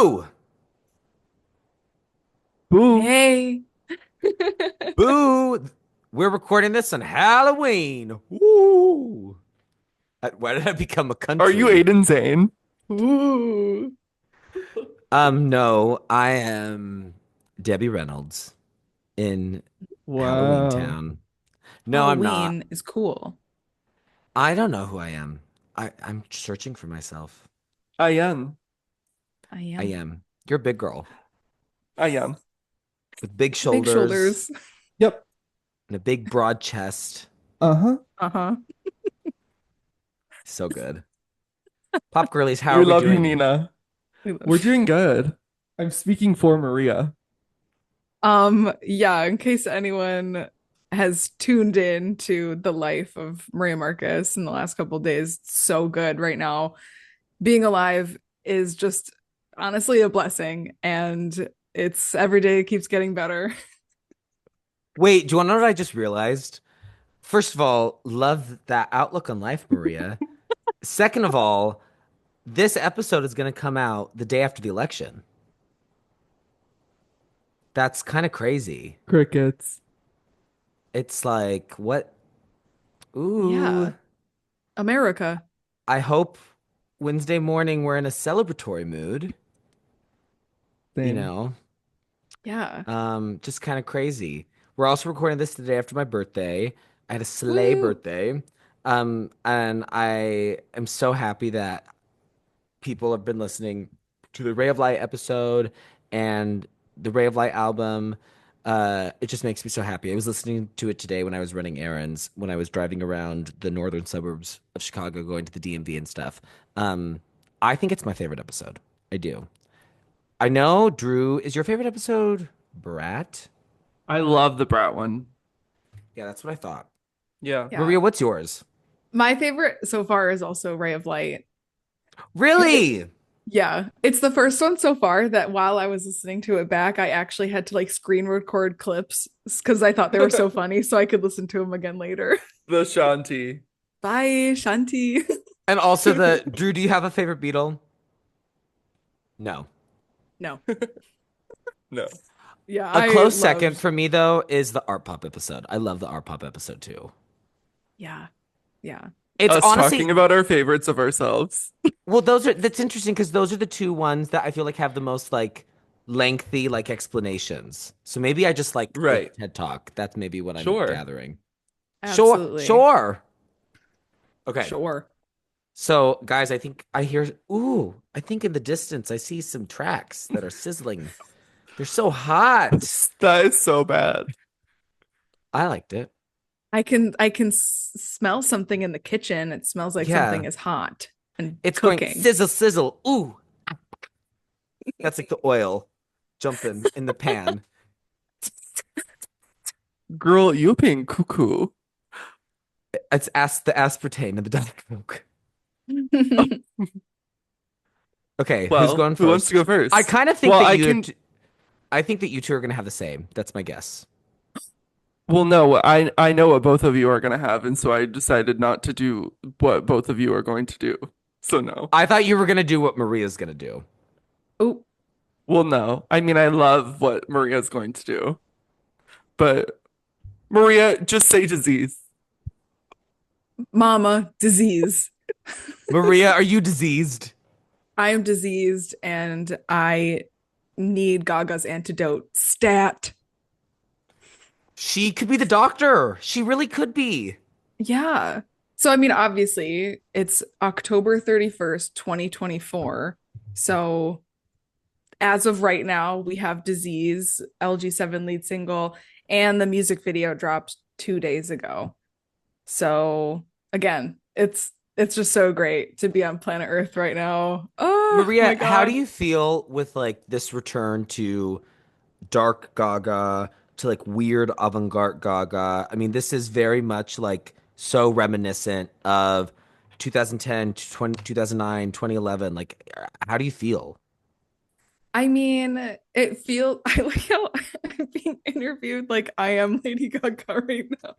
Boo! Boo. Hey. Boo! We're recording this on Halloween. Woo! Why did I become a Are you country? Aiden Zane? Ooh. No, I am Debbie Reynolds in Halloween Wow. Town. No, I'm not. Halloween is cool. I don't know who I am. I'm searching for myself. I am. I I am. am. You're a big girl I am. with big Big shoulders shoulders. Yep. and a big broad chest. Uh-huh. Uh-huh. So good. Pop Girlies, how are We we love you, doing? Nina. We We're love. doing good. I'm speaking for Maria. Yeah, in case anyone has tuned in to the life of Maria Marcus in the last couple of days, it's so good right now. Being alive is just honestly a blessing, and it's every day it keeps getting better. Wait, do you want to know what I just realized? First of all, love that outlook on life, Maria. Second of all, this episode is going to come out the day after the election. That's kind of crazy. Crickets. It's like, what? Ooh. Yeah. America. I hope Wednesday morning we're in a celebratory mood, you Same. know? Yeah. Just kind of crazy. We're also recording this the day after my birthday. I had a sleigh Woo. birthday. And I am so happy that people have been listening to the Ray of Light episode and the Ray of Light album. It just makes me so happy. I was listening to it today when I was running errands, when I was driving around the northern suburbs of Chicago, going to the DMV and stuff. Um, I think it's my favorite episode. I do. I know, Drew, is your favorite episode Brat? I love the Brat one. Yeah, that's what I thought. Yeah. Yeah. Maria, what's yours? My favorite so far is also Ray of Light. Really? Yeah, it's the first one so far that while I was listening to it back, I actually had to like screen record clips because I thought they were so funny so I could listen to them again later. The Shanti. Bye, Shanti. And also the Drew, do you have a favorite Beatle? No. No. No. Yeah, A I close second loved. for me though is the Art Pop episode. I love the Art Pop episode too. Yeah. Yeah. It's Us honestly talking about our favorites of ourselves. well, those are that's interesting because those are the two ones that I feel like have the most like lengthy like explanations. So maybe I just like the Right. TED Talk. That's maybe what I'm Sure. gathering. Sure, Absolutely. sure. Okay. Sure. So guys, I think I hear I think in the distance I see some tracks that are sizzling. They're so hot. That is so bad. I liked it. I can smell something in the kitchen. It smells like something Yeah. is hot and It's going cooking. sizzle sizzle. Ooh. That's like the oil jumping in the pan. Girl, you being cuckoo. It's the aspartame in the Diet Coke. Okay, who's Well, going who wants to go first? I first? kind of think Well, that I can. I think that you two are gonna have the same. That's my guess. Well, no, I know what both of you are gonna have, and so I decided not to do what both of you are going to do. So no. I thought you were gonna do what Maria's gonna do. Oh, Well, no. I mean, I love what Maria's going to do, but Maria, just say disease. mama, disease. Maria, are you diseased? I am diseased and I need Gaga's antidote. Stat. She could be the doctor. She really could be. Yeah. So, I mean, obviously, it's October 31st, 2024. So, as of right now, we have Disease, LG7 lead single, and the music video dropped 2 days ago. So, again, it's just so great to be on planet Earth right now. Oh Maria, my how do God. you feel with like this return to dark Gaga to like weird avant-garde Gaga? I mean, this is very much like so reminiscent of 2010 to 2009, 2011. Like, how do you feel? I mean, it feels I like how I'm being interviewed like I am Lady Gaga right now.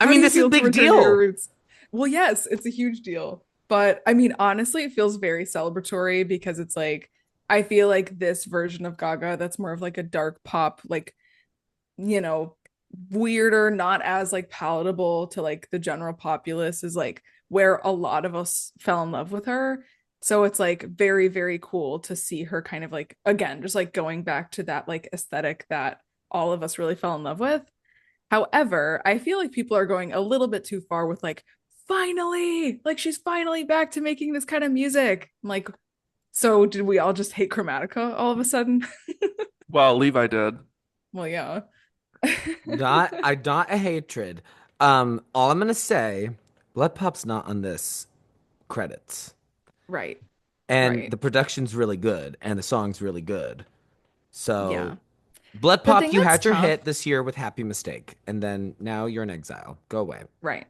I How do mean, you this is a feel to big return to your deal. roots? Well, yes, it's a huge deal. But I mean, honestly, it feels very celebratory because it's like I feel like this version of Gaga that's more of like a dark pop, like, you know, weirder, not as like palatable to like the general populace is like where a lot of us fell in love with her. So it's like very, very cool to see her kind of like, again, just like going back to that like aesthetic that all of us really fell in love with. However, I feel like people are going a little bit too far with like, finally, like she's finally back to making this kind of music. I'm like, so did we all just hate Chromatica all of a sudden? Well, Levi did. Well, yeah. Not a hatred. All I'm gonna say, Blood Pop's not on this credits. Right. And Right. the production's really good and the song's really good. So Yeah. Blood The Pop, thing you that's had your tough, hit this year with Happy Mistake, and then now you're in exile. Go away. right.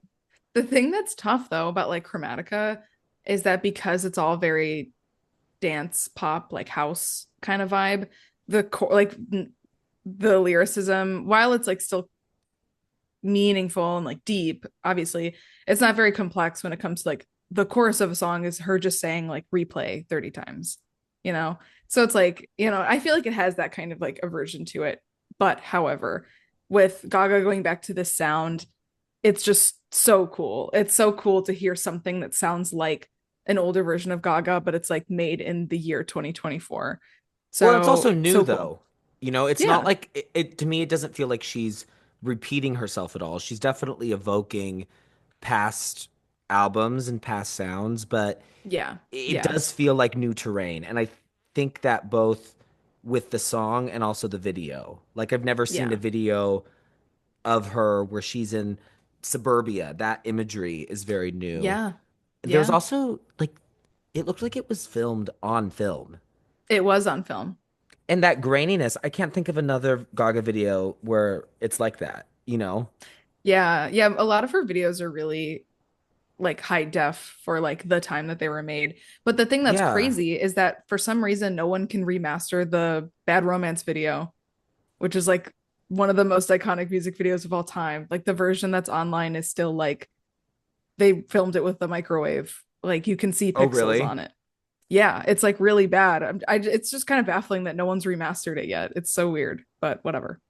The thing that's tough though about like Chromatica is that because it's all very dance pop, like house kind of vibe, the lyricism, while it's like still meaningful and like deep, obviously, it's not very complex when it comes to like the chorus of a song is her just saying like replay 30 times, you know? So it's like, I feel like it has that kind of like aversion to it. But however, with Gaga going back to this sound, it's just so cool. It's so cool to hear something that sounds like an older version of Gaga, but it's like made in the year 2024. Well, it's also So, new so cool. though. It's not Yeah. like to me, it doesn't feel like she's repeating herself at all. She's definitely evoking past albums and past sounds, but Yeah. it Yeah. does feel like new terrain. And I think that both with the song and also the video. Like I've never seen a Yeah. video of her where she's in suburbia. That imagery is very new. Yeah. There was Yeah. also like it looked like it was filmed on film. It was on film. And that graininess, I can't think of another Gaga video where it's like that, you know? Yeah. Yeah. A lot of her videos are really like high def for like the time that they were made. But the thing that's Yeah. crazy is that for some reason, no one can remaster the Bad Romance video, which is like one of the most iconic music videos of all time. Like the version that's online is still like they filmed it with the microwave. Like you can see Oh, pixels really? on it. Yeah, it's like really bad. It's just kind of baffling that no one's remastered it yet. It's so weird, but whatever.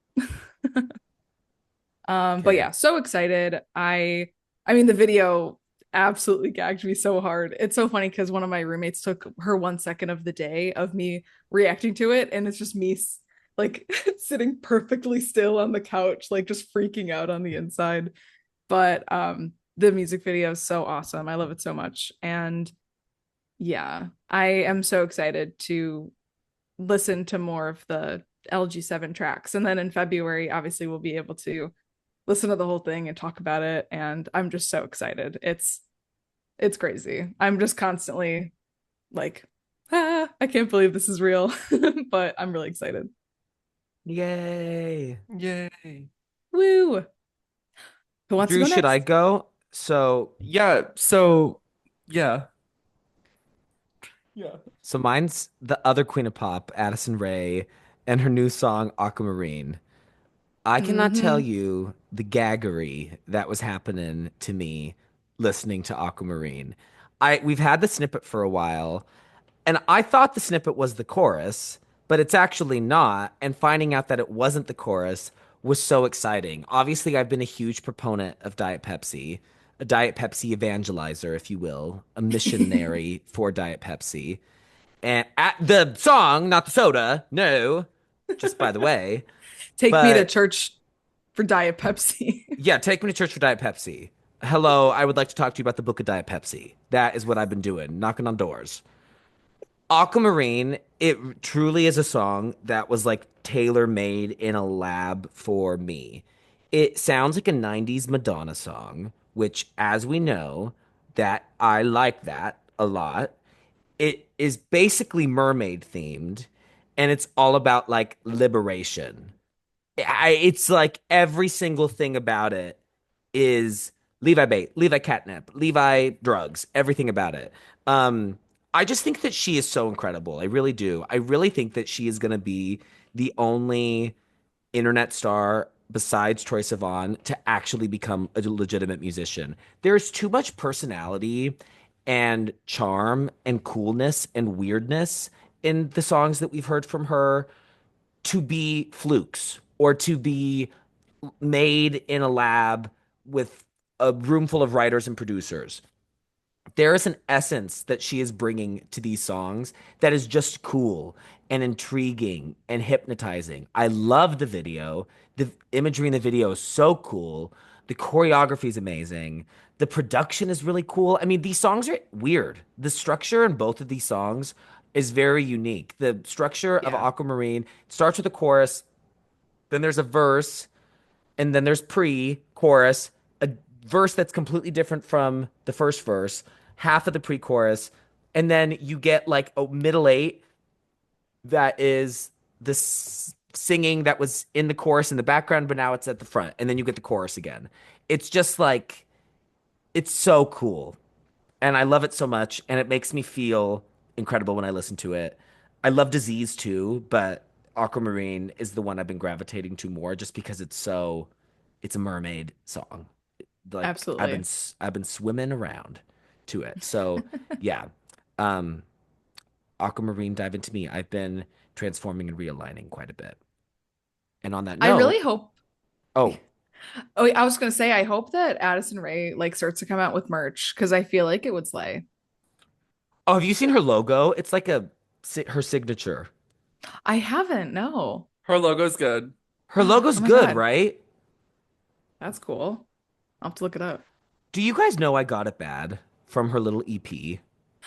But Okay. yeah, so excited. I mean the video absolutely gagged me so hard. It's so funny because one of my roommates took her 1 second of the day of me reacting to it, and it's just me like sitting perfectly still on the couch, like just freaking out on the inside. But the music video is so awesome. I love it so much. And yeah, I am so excited to listen to more of the LG7 tracks. And then in February, obviously, we'll be able to listen to the whole thing and talk about it. And I'm just so excited. It's crazy. I'm just constantly like, I can't believe this is real, but I'm really excited. Yay. Yay. Woo! Who wants to Drew, go should I next? go? So, Yeah, so yeah. Yeah. so mine's the other Queen of Pop, Addison Rae, and her new song Aquamarine. I cannot tell Mm-hmm. you the gaggery that was happening to me listening to Aquamarine. We've had the snippet for a while, and I thought the snippet was the chorus, but it's actually not. And finding out that it wasn't the chorus was so exciting. Obviously, I've been a huge proponent of Diet Pepsi, a Diet Pepsi evangelizer, if you will, a missionary for Diet Pepsi. And at the song, not the soda, no, just by the way. Take me to But church for Diet Pepsi. yeah, take me to church for Diet Pepsi. Hello, I would like to talk to you about the book of Diet Pepsi. That is what I've been doing, knocking on doors. Aquamarine, it truly is a song that was like tailor made in a lab for me. It sounds like a 90s Madonna song, which, as we know, that I like that a lot. It is basically mermaid themed, and it's all about like liberation. It's like every single thing about it is Levi bait, Levi catnip, Levi drugs, everything about it. Um, I just think that she is so incredible. I really do. I really think that she is going to be the only internet star besides Troye Sivan to actually become a legitimate musician. There's too much personality and charm and coolness and weirdness in the songs that we've heard from her to be flukes or to be made in a lab with a room full of writers and producers. There is an essence that she is bringing to these songs that is just cool and intriguing and hypnotizing. I love the video. The imagery in the video is so cool. The choreography is amazing. The production is really cool. I mean, these songs are weird. The structure in both of these songs is very unique. The structure of Yeah. Aquamarine starts with a chorus, then there's a verse, and then there's pre-chorus, a verse that's completely different from the first verse, half of the pre-chorus, and then you get like a middle eight that is the singing that was in the chorus in the background, but now it's at the front, and then you get the chorus again. It's just like it's so cool, and I love it so much, and it makes me feel incredible when I listen to it. I love Disease too, but Aquamarine is the one I've been gravitating to more just because it's a mermaid song. Like Absolutely. I've been swimming around to it. So, yeah. Um Aquamarine dive into me. I've been transforming and realigning quite a bit. And on that I note, really hope. oh, Oh, I was gonna say, I hope that Addison Rae like starts to come out with merch because I feel like it would slay. oh, have you seen her logo? It's like her signature. I haven't, no. Her logo's good. Her Oh logo's my good, God, right? that's cool. I'll have to look it up. Do you guys know I Got It Bad from her little EP? Yes,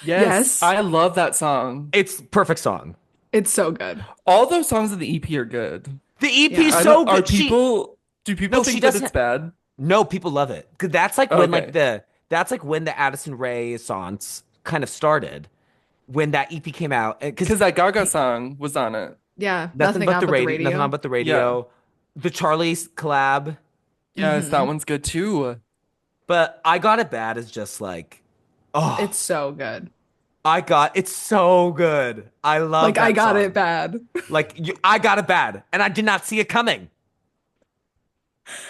Yes, I love that song. It's perfect song. it's so good. All those songs in the EP are good. The EP is Yeah. I don't, so are good. people, do people No, she think that it's doesn't. bad? No, people love it. 'Cause that's like when Okay. that's like when the Addison Rae songs kind of started. When that EP came out, because Because that Gaga song was on it. Yeah, nothing on but the Nothing on radio. but the Yeah. radio, the Charlie's collab. Yes, that Hmm. one's good too. But I Got It Bad is just like, oh, It's so good. it's so good. I love Like I that got it song. bad. I got it bad, and I did not see it coming.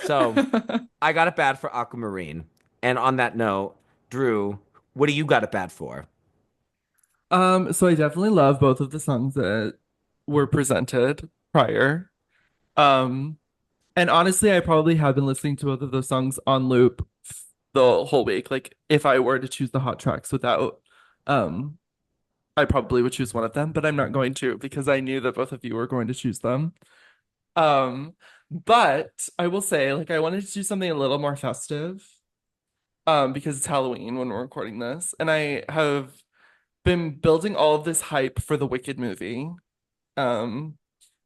So I got it bad for Aquamarine. And on that note, Drew, what do you got it bad for? So I definitely love both of the songs that were presented prior. Um, and honestly, I probably have been listening to both of those songs on loop the whole week. Like if I were to choose the hot tracks without, um, I probably would choose one of them, but I'm not going to because I knew that both of you were going to choose them. Um, but I will say, like, I wanted to do something a little more festive, because it's Halloween when we're recording this, and I have been building all of this hype for the Wicked movie, um,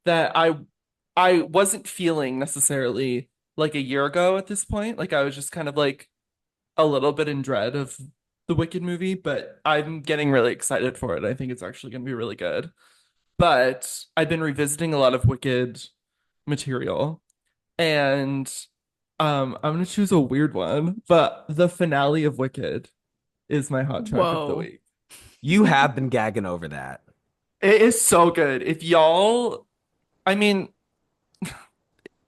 that I wasn't feeling necessarily like a year ago at this point. Like I was just kind of like a little bit in dread of the Wicked movie, but I'm getting really excited for it. I think it's actually going to be really good. But I've been revisiting a lot of Wicked material, and I'm gonna choose a weird one, but the finale of Wicked is my hot track of the Whoa. week. You have been gagging over that. It is so good. If y'all, I mean,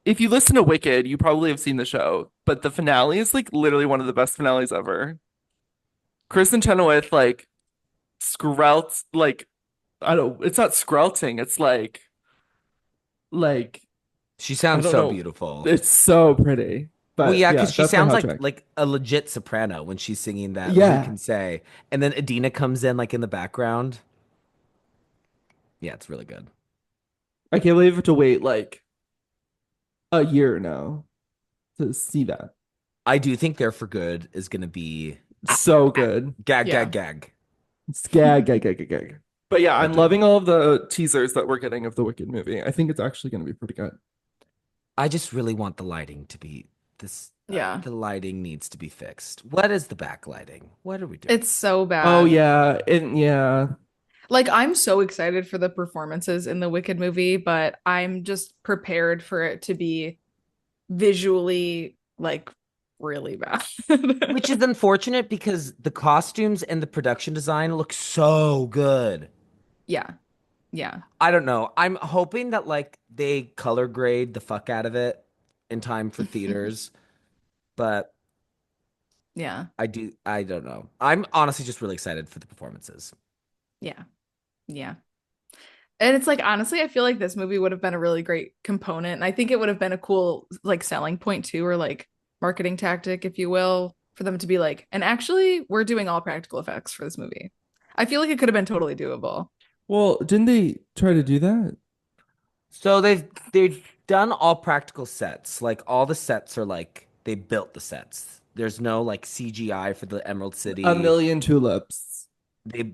if you listen to Wicked, you probably have seen the show, but the finale is like literally one of the best finales ever. Kristen Chenoweth like skrelts like I don't. It's not skrelting. It's like She I sounds don't so know. beautiful. It's so pretty. Well, But yeah, yeah, because she that's my sounds hot track. like a legit soprano when she's singing that "You Yeah, Can Say," and then Adina comes in like in the background. Yeah, it's really good. I can't believe I have to wait like a year now to see that. I do think "There for Good" is gonna be So good. gag, gag, Yeah. gag. It's gag, gag, gag, gag, gag. But yeah, I I'm do. loving all of the teasers that we're getting of the Wicked movie. I think it's actually going to be pretty good. I just really want the lighting to be this. Yeah. The lighting needs to be fixed. What is the backlighting? What are we doing? It's so Oh bad. yeah, and yeah, Like I'm so excited for the performances in the Wicked movie, but I'm just prepared for it to be visually like really bad. Which is unfortunate because the costumes and the production design look so good. Yeah. Yeah. I don't know. I'm hoping that like they color grade the fuck out of it in time for theaters, but Yeah. I don't know. I'm honestly just really excited for the performances. Yeah. Yeah. And it's like, honestly, I feel like this movie would have been a really great component. And I think it would have been a cool, like, selling point too, or like marketing tactic, if you will, for them to be like, and actually, we're doing all practical effects for this movie. I feel like it could have been totally doable. Well, didn't they try to do that? So they've done all practical sets. Like all the sets are like they built the sets. There's no like CGI for the Emerald A City. million tulips. They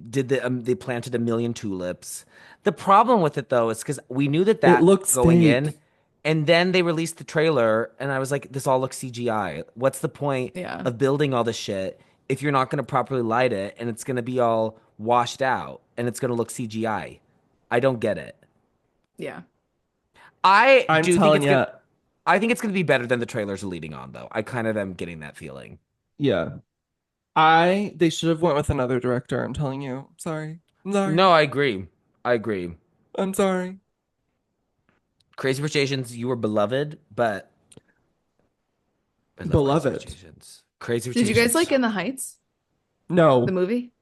planted a million tulips. The problem with it though is because we knew It that looks going in, fake. and then they released the trailer, and I was like, this all looks CGI. What's the point Yeah. of building all this shit if you're not going to properly light it and it's going to be all washed out and it's going to look CGI? I don't get it. Yeah. I I'm do think telling it's gonna. you, I think it's going to be better than the trailers are leading on, though. I kind of am getting that feeling. yeah. They should have went with another director. I'm telling you. Sorry. I'm sorry. No, I agree. I agree. I'm sorry. Crazy Rich Asians, you were beloved, but I love Crazy Rich Beloved. Asians. Crazy Rich Did you guys like Asians. In the Heights, the No, movie?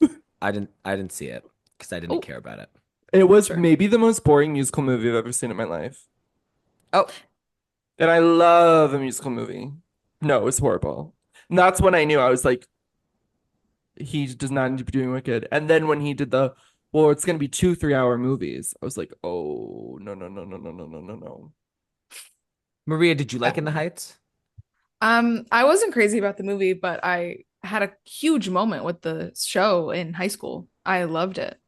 I didn't see it because I didn't Oh, care about it. it was sure. maybe the most boring musical movie I've ever seen in my life. Oh, And I love a musical movie. No, it was horrible. And that's when I knew I was like, he does not need to be doing Wicked. And then when he did well, it's gonna be 2 3 hour movies. I was like, oh no no no no no no no no no. Maria, did you like In the Heights? I wasn't crazy about the movie, but I had a huge moment with the show in high school. I loved it.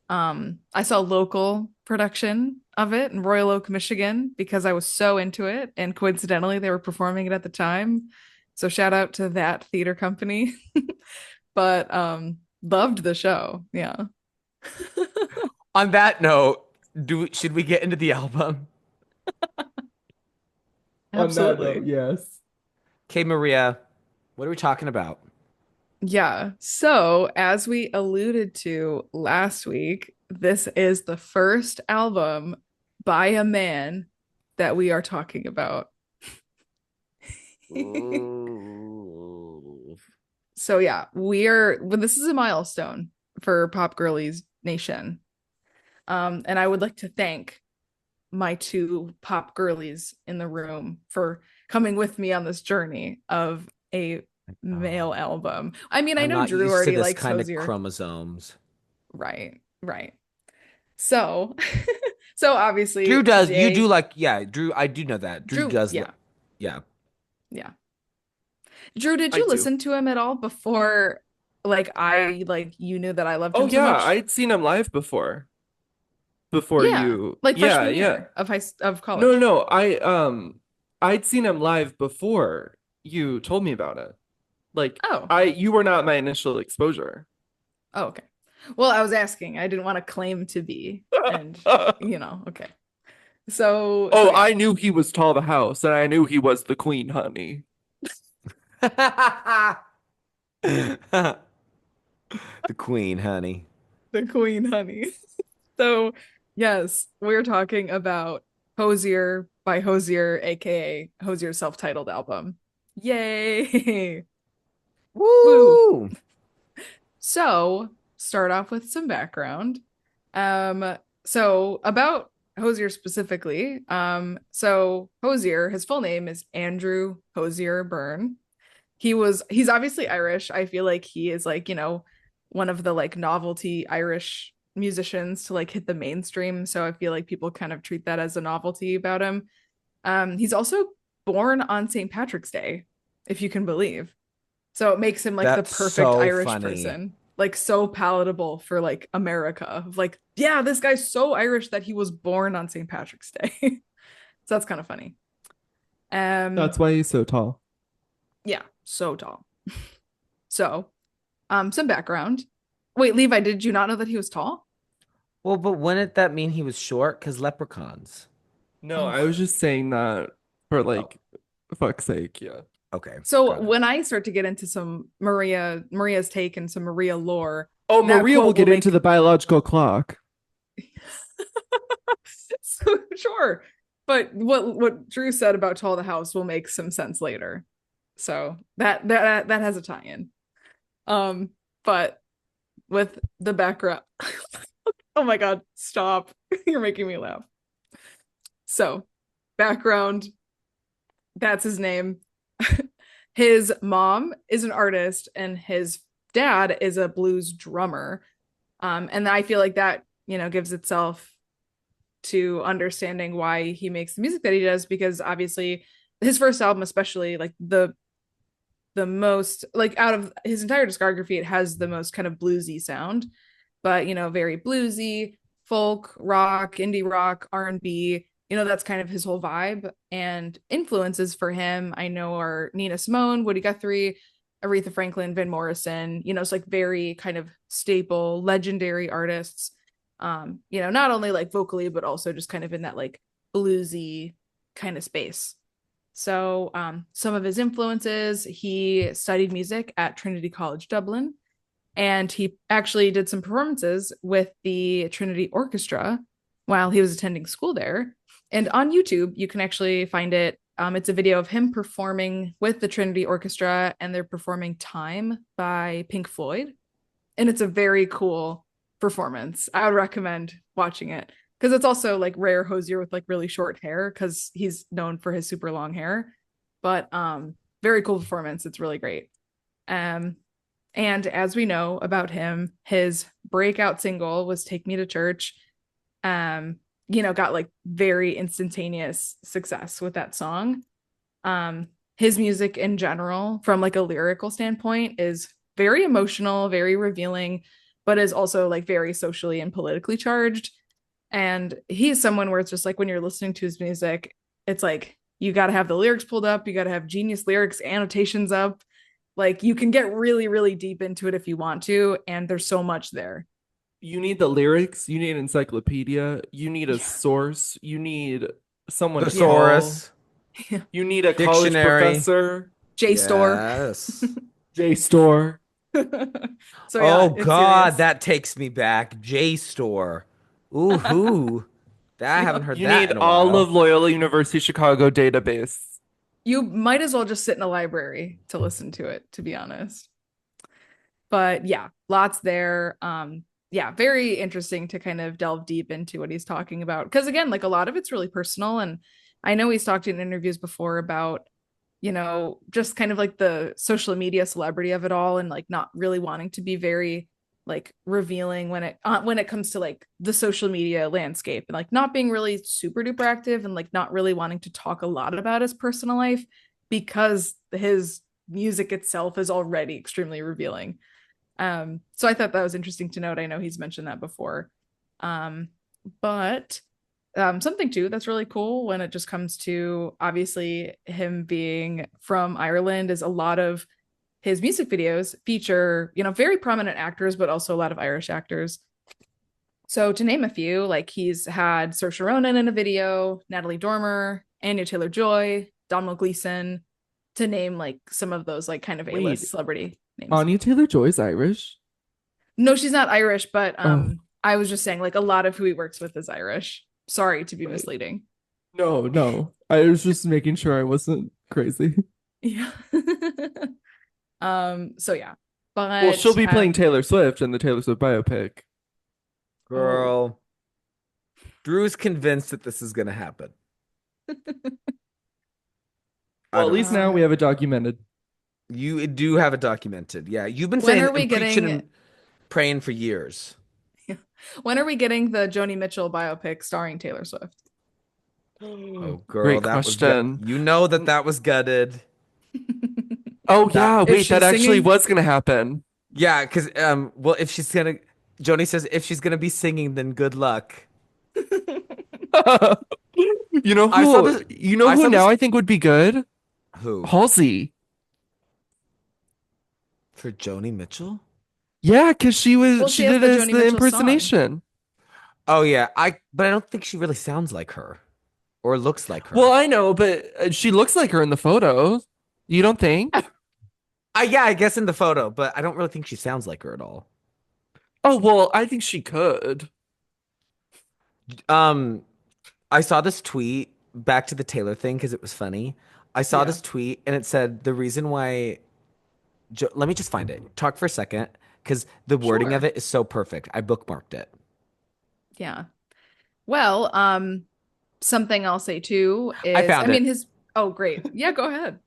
I saw local production of it in Royal Oak, Michigan, because I was so into it, and coincidentally, they were performing it at the time. So shout out to that theater company. But loved the show. Yeah. On that note, do should we get into the album? On that note, Absolutely. yes. Okay, Maria, what are we talking about? Yeah. So, as we alluded to last week, this is the first album by a man that we are talking about. Ooh. So, yeah, well, this is a milestone for Pop Girlies Nation. And I would like to thank my two Pop Girlies in the room for coming with me on this journey of a male Oh, album. I mean, I I'm know not Drew used to already this likes kind of Hozier. chromosomes. Right, right. So, so Drew obviously does. You do today, like, yeah, Drew. I do know that. Drew Drew, does. yeah, Yeah. yeah. Drew, did I you do. listen to him at all before, like you knew that I loved Oh him so yeah, much? I'd seen him live before. Before Yeah, you. like Yeah, freshman yeah. year of No, no, college. no. I'd seen him live before you told me about it. Like Oh, you were not my initial exposure. oh, okay. Well, I was asking. I didn't want to claim to be, and okay. So Oh, yeah, I knew he was tall the house, and I knew he was the queen, honey. The queen, honey. the queen, honey. So, yes, we're talking about Hozier by Hozier, aka Hozier's self-titled album. Yay! Woo! Woo! So, start off with some background. So about Hozier specifically. So Hozier, his full name is Andrew Hozier Byrne. He's obviously Irish. I feel like he is like, one of the like novelty Irish musicians to like hit the mainstream. So I feel like people kind of treat that as a novelty about him. He's also born on St. Patrick's Day, if you can believe. So it makes him like the That's perfect so Irish funny. person, like so palatable for like America. Like, yeah, this guy's so Irish that he was born on St. Patrick's Day. So that's kind of funny. Um, That's why he's so tall. yeah, so tall. So, some background. Wait, Levi, did you not know that he was tall? Well, but wouldn't that mean he was short? Because leprechauns. No, I Oh, was just saying that for Oh, like fuck's sake, yeah. okay. so Got it. when I start to get into some Maria's take and some Maria lore, Oh, that Maria will quote will get into make the biological clock. so sure. But what Drew said about Tall the House will make some sense later. So that has a tie-in. But with the background Oh my God, stop. You're making me laugh. So, background, that's his name. His mom is an artist and his dad is a blues drummer. And I feel like that, gives itself to understanding why he makes the music that he does, because obviously his first album, especially like the most like out of his entire discography, it has the most kind of bluesy sound, but very bluesy, folk, rock, indie rock, R&B. That's kind of his whole vibe. And influences for him, I know, are Nina Simone, Woody Guthrie, Aretha Franklin, Van Morrison. It's like very kind of staple, legendary artists. Not only like vocally, but also just kind of in that like bluesy kind of space. So, some of his influences, he studied music at Trinity College Dublin, and he actually did some performances with the Trinity Orchestra while he was attending school there. And on YouTube, you can actually find it. It's a video of him performing with the Trinity Orchestra, and they're performing Time by Pink Floyd. And it's a very cool performance. I would recommend watching it because it's also like rare Hozier with like really short hair because he's known for his super long hair. But very cool performance. It's really great. Um, and as we know about him, his breakout single was Take Me to Church. Got like very instantaneous success with that song. His music in general, from like a lyrical standpoint, is very emotional, very revealing, but is also like very socially and politically charged. And he's someone where it's just like when you're listening to his music, it's like you got to have the lyrics pulled up, you got to have genius lyrics, annotations up. Like you can get really, really deep into it if you want to, and there's so much there. You need the lyrics, you need an encyclopedia, you need a Yeah. source, you need someone to Yeah. call, Thesaurus, you need a college dictionary. professor, JSTOR. Yes. JSTOR. So yeah, Oh it's God, serious. that takes me back. JSTOR. Ooh hoo. I haven't Yeah. heard You that need in a all while. of Loyola University Chicago database. You might as well just sit in a library to listen to it, to be honest. But yeah, lots there. Yeah, very interesting to kind of delve deep into what he's talking about. Because again, like a lot of it's really personal. And I know he's talked in interviews before about, just kind of like the social media celebrity of it all and like not really wanting to be very like revealing when it comes to like the social media landscape, and like not being really super duper active and like not really wanting to talk a lot about his personal life because his music itself is already extremely revealing. So I thought that was interesting to note. I know he's mentioned that before. Um, but something too that's really cool when it just comes to obviously him being from Ireland is a lot of his music videos feature, very prominent actors, but also a lot of Irish actors. So to name a few, like he's had Saoirse Ronan in a video, Natalie Dormer, Anya Taylor-Joy, Domhnall Gleeson, to name like some of those like kind of A-list Wait, celebrity names. Anya Taylor-Joy's Irish? No, she's not Irish, but Oh, I was just saying like a lot of who he works with is Irish. Sorry to be right. misleading. No, no. I was just making sure I wasn't crazy. Yeah. So yeah. Well, she'll But be playing Taylor Swift in the Taylor Swift biopic. oh, Girl, Drew's convinced that this is gonna happen. I Well, at don't least see now it. we um have it documented. You do have it documented. Yeah, you've been when saying are we and preaching getting and praying for years. when are we getting the Joni Mitchell biopic starring Taylor Swift? Oh, girl, Great that was gut. question. You know that that was gutted. Oh That yeah, If wait, that she's actually singing? was gonna happen. yeah, because well, if she's gonna, Joni says if she's gonna be singing, then good luck. You know I saw who this. you know I who saw now this. I think would be good? Who Halsey. for Joni Mitchell? Yeah. Yeah, because Well, she she has did the as Joni the Mitchell song. impersonation. Oh yeah, but I don't think she really sounds like her or looks like Well, her. I know, but she looks like her in the photo. You don't think? Yeah, I guess in the photo, but I don't really think she sounds like her at all. Oh, well, I think she could. Um, I saw this tweet back to the Taylor thing because it was funny. I saw Yeah. this tweet and it said the reason why. Let me just find it. Talk for a second because the wording of Sure. it is so perfect. I bookmarked it. Yeah. Well, something I'll say too I is, I found mean, it. his, oh, great. Yeah, go ahead.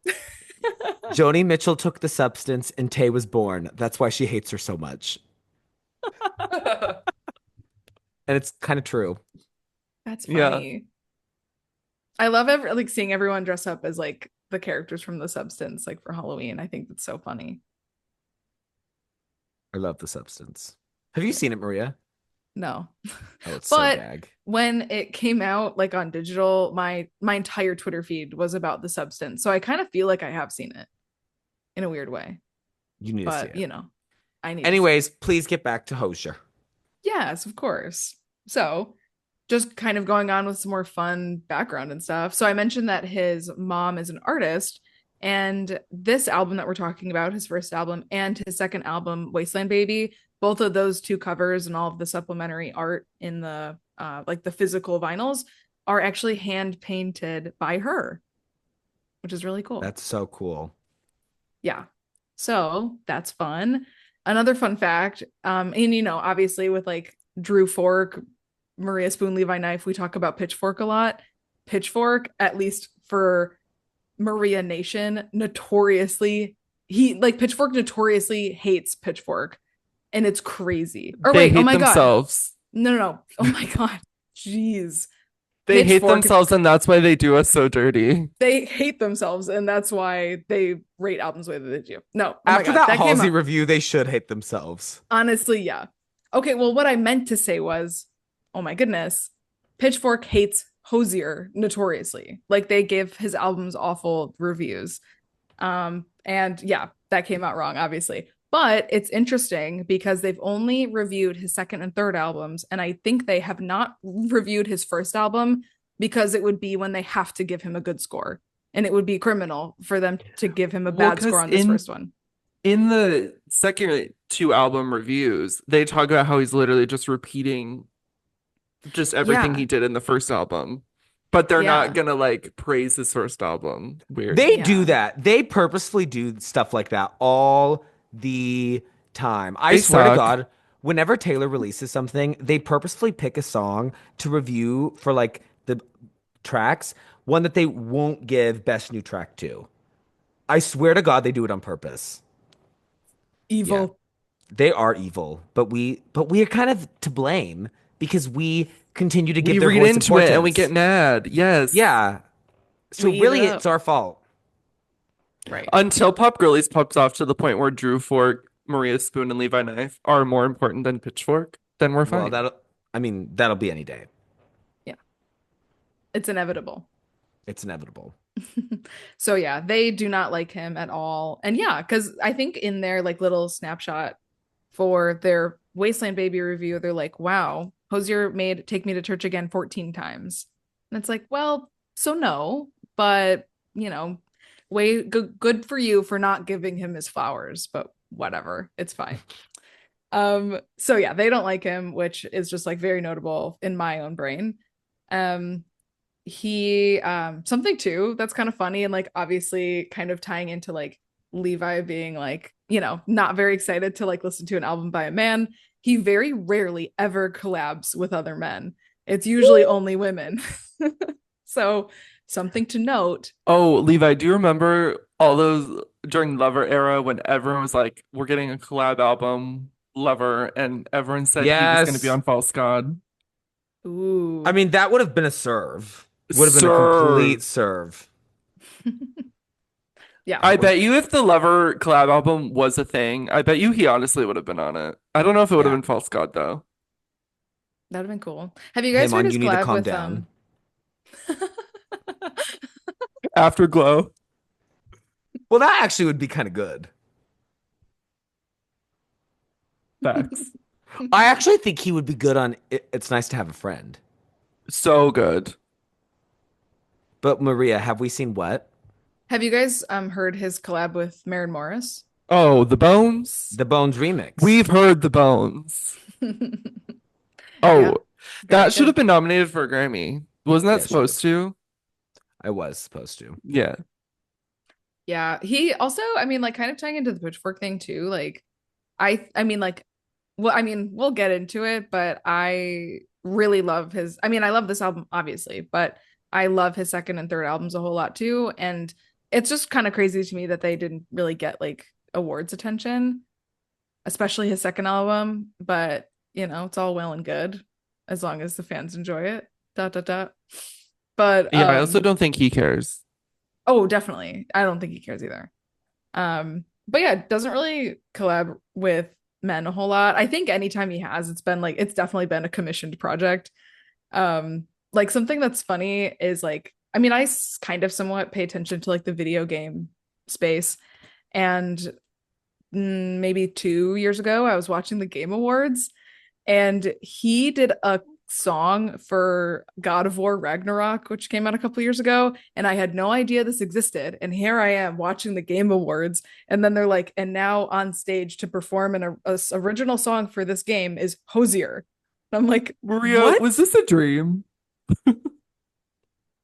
Joni Mitchell took the substance and Tay was born. That's why she hates her so much. And it's kind of true. That's Yeah. funny. I love like seeing everyone dress up as like the characters from The Substance, like for Halloween. I think that's so funny. I love the substance. Have you Yeah. seen it, Maria? No. Oh, it's so But gag. when it came out like on digital, my entire Twitter feed was about The Substance. So I kind of feel like I have seen it in a weird way. You need to see But, it. I need to see it. Anyways, please get back to Hozier. Yes, of course. So, just kind of going on with some more fun background and stuff. So, I mentioned that his mom is an artist, and this album that we're talking about, his first album and his second album, Wasteland Baby, both of those two covers and all of the supplementary art in the like the physical vinyls are actually hand painted by her, which is really cool. That's so cool. Yeah. So that's fun. Another fun fact, and obviously with like Drew Fork, Maria Spoon, Levi Knife, we talk about Pitchfork a lot. Pitchfork, at least for Maria Nation, Pitchfork notoriously hates Pitchfork, and it's crazy. Or They wait, oh hate my God. themselves. No, no, no. Oh my God. Jeez. They hate Pitchfork, themselves, and that's why they do us so dirty. they hate themselves, and that's why they rate albums the way that they do. No, oh my After God. that That came Halsey out. review, they should hate themselves. Honestly, yeah. Okay, well, what I meant to say was, oh my goodness, Pitchfork hates Hozier notoriously. Like they give his albums awful reviews. And yeah, that came out wrong, obviously. But it's interesting because they've only reviewed his second and third albums, and I think they have not reviewed his first album because it would be when they have to give him a good score. And it would be criminal for them to give him a Well, bad score because on this first one. in the second two album reviews, they talk about how he's literally just repeating just everything Yeah. he did in the first album. But they're not Yeah. gonna like praise his first album. Weird. They do Yeah. that. They purposefully do stuff like that all the time. I They swear to suck. God, whenever Taylor releases something, they purposefully pick a song to review for like the tracks, one that they won't give best new track to. I swear to God, they do it on purpose. Yeah, Evil. they are evil, but we are kind of to blame because we continue to We give their read voice into it and we importance. get mad. Yes. Yeah. So We eat it really it's up. our fault. Right. Until Pop Girlies pops off to the point where Drew Fork, Maria Spoon, and Levi Knife are more important than Pitchfork, then we're Well, fine. that'll be any day. Yeah. It's inevitable. It's inevitable. So yeah, they do not like him at all. And yeah, because I think in their like little snapshot for their Wasteland Baby review, they're like, wow, Hosier made Take Me to Church Again 14 times. And it's like, well, so no, but way good for you for not giving him his flowers, but whatever, it's fine. So yeah, they don't like him, which is just like very notable in my own brain. Um, he something too that's kind of funny and like obviously kind of tying into like Levi being like, not very excited to like listen to an album by a man. He very rarely ever collabs with other men. It's usually only women. So something to note. Oh, Levi, do you remember all those during Lover era when everyone was like, we're getting a collab album, Lover, and everyone said he was going to be Yes. on False God? I Ooh. mean, that would have been a serve. Would have been a complete Serve. serve. Yeah. I bet you if the Lover collab album was a thing, I bet you he honestly would have been on it. I don't know if it would have Yeah. been False God though. That would have been cool. Have you Hey, guys heard Mon, his you need to collab calm with down. Afterglow. Well, that actually would be kind of good. Facts. I actually think he would be good on It's Nice to Have a Friend. So good. But Maria, have we seen what? Have you guys heard his collab with Maren Morris? Oh, the Bones. The Bones remix. We've heard the Bones. Yeah. Oh, Very that should good. have been nominated for a Grammy. Wasn't that Yeah, it should supposed to? I was supposed to. Yeah. Yeah. He also, I mean, like kind of tying into the Pitchfork thing too. Like, I mean, like, well, I mean, we'll get into it, but I really love his, I mean, I love this album, obviously, but I love his second and third albums a whole lot too. And it's just kind of crazy to me that they didn't really get like awards attention, especially his second album. But, it's all well and good as long as the fans enjoy it. Dot, dot, dot. But, Yeah, I also don't think he cares. oh, definitely. I don't think he cares either. But yeah, it doesn't really collab with men a whole lot. I think anytime he has, it's definitely been a commissioned project. Like something that's funny is like, I mean, kind of somewhat pay attention to like the video game space. And maybe 2 years ago, I was watching the Game Awards and he did a song for God of War Ragnarok, which came out a couple years ago, and I had no idea this existed. And here I am watching the Game Awards, and then they're like, and now on stage to perform a original song for this game is Hozier. And I'm like, Maria, what? was this a dream?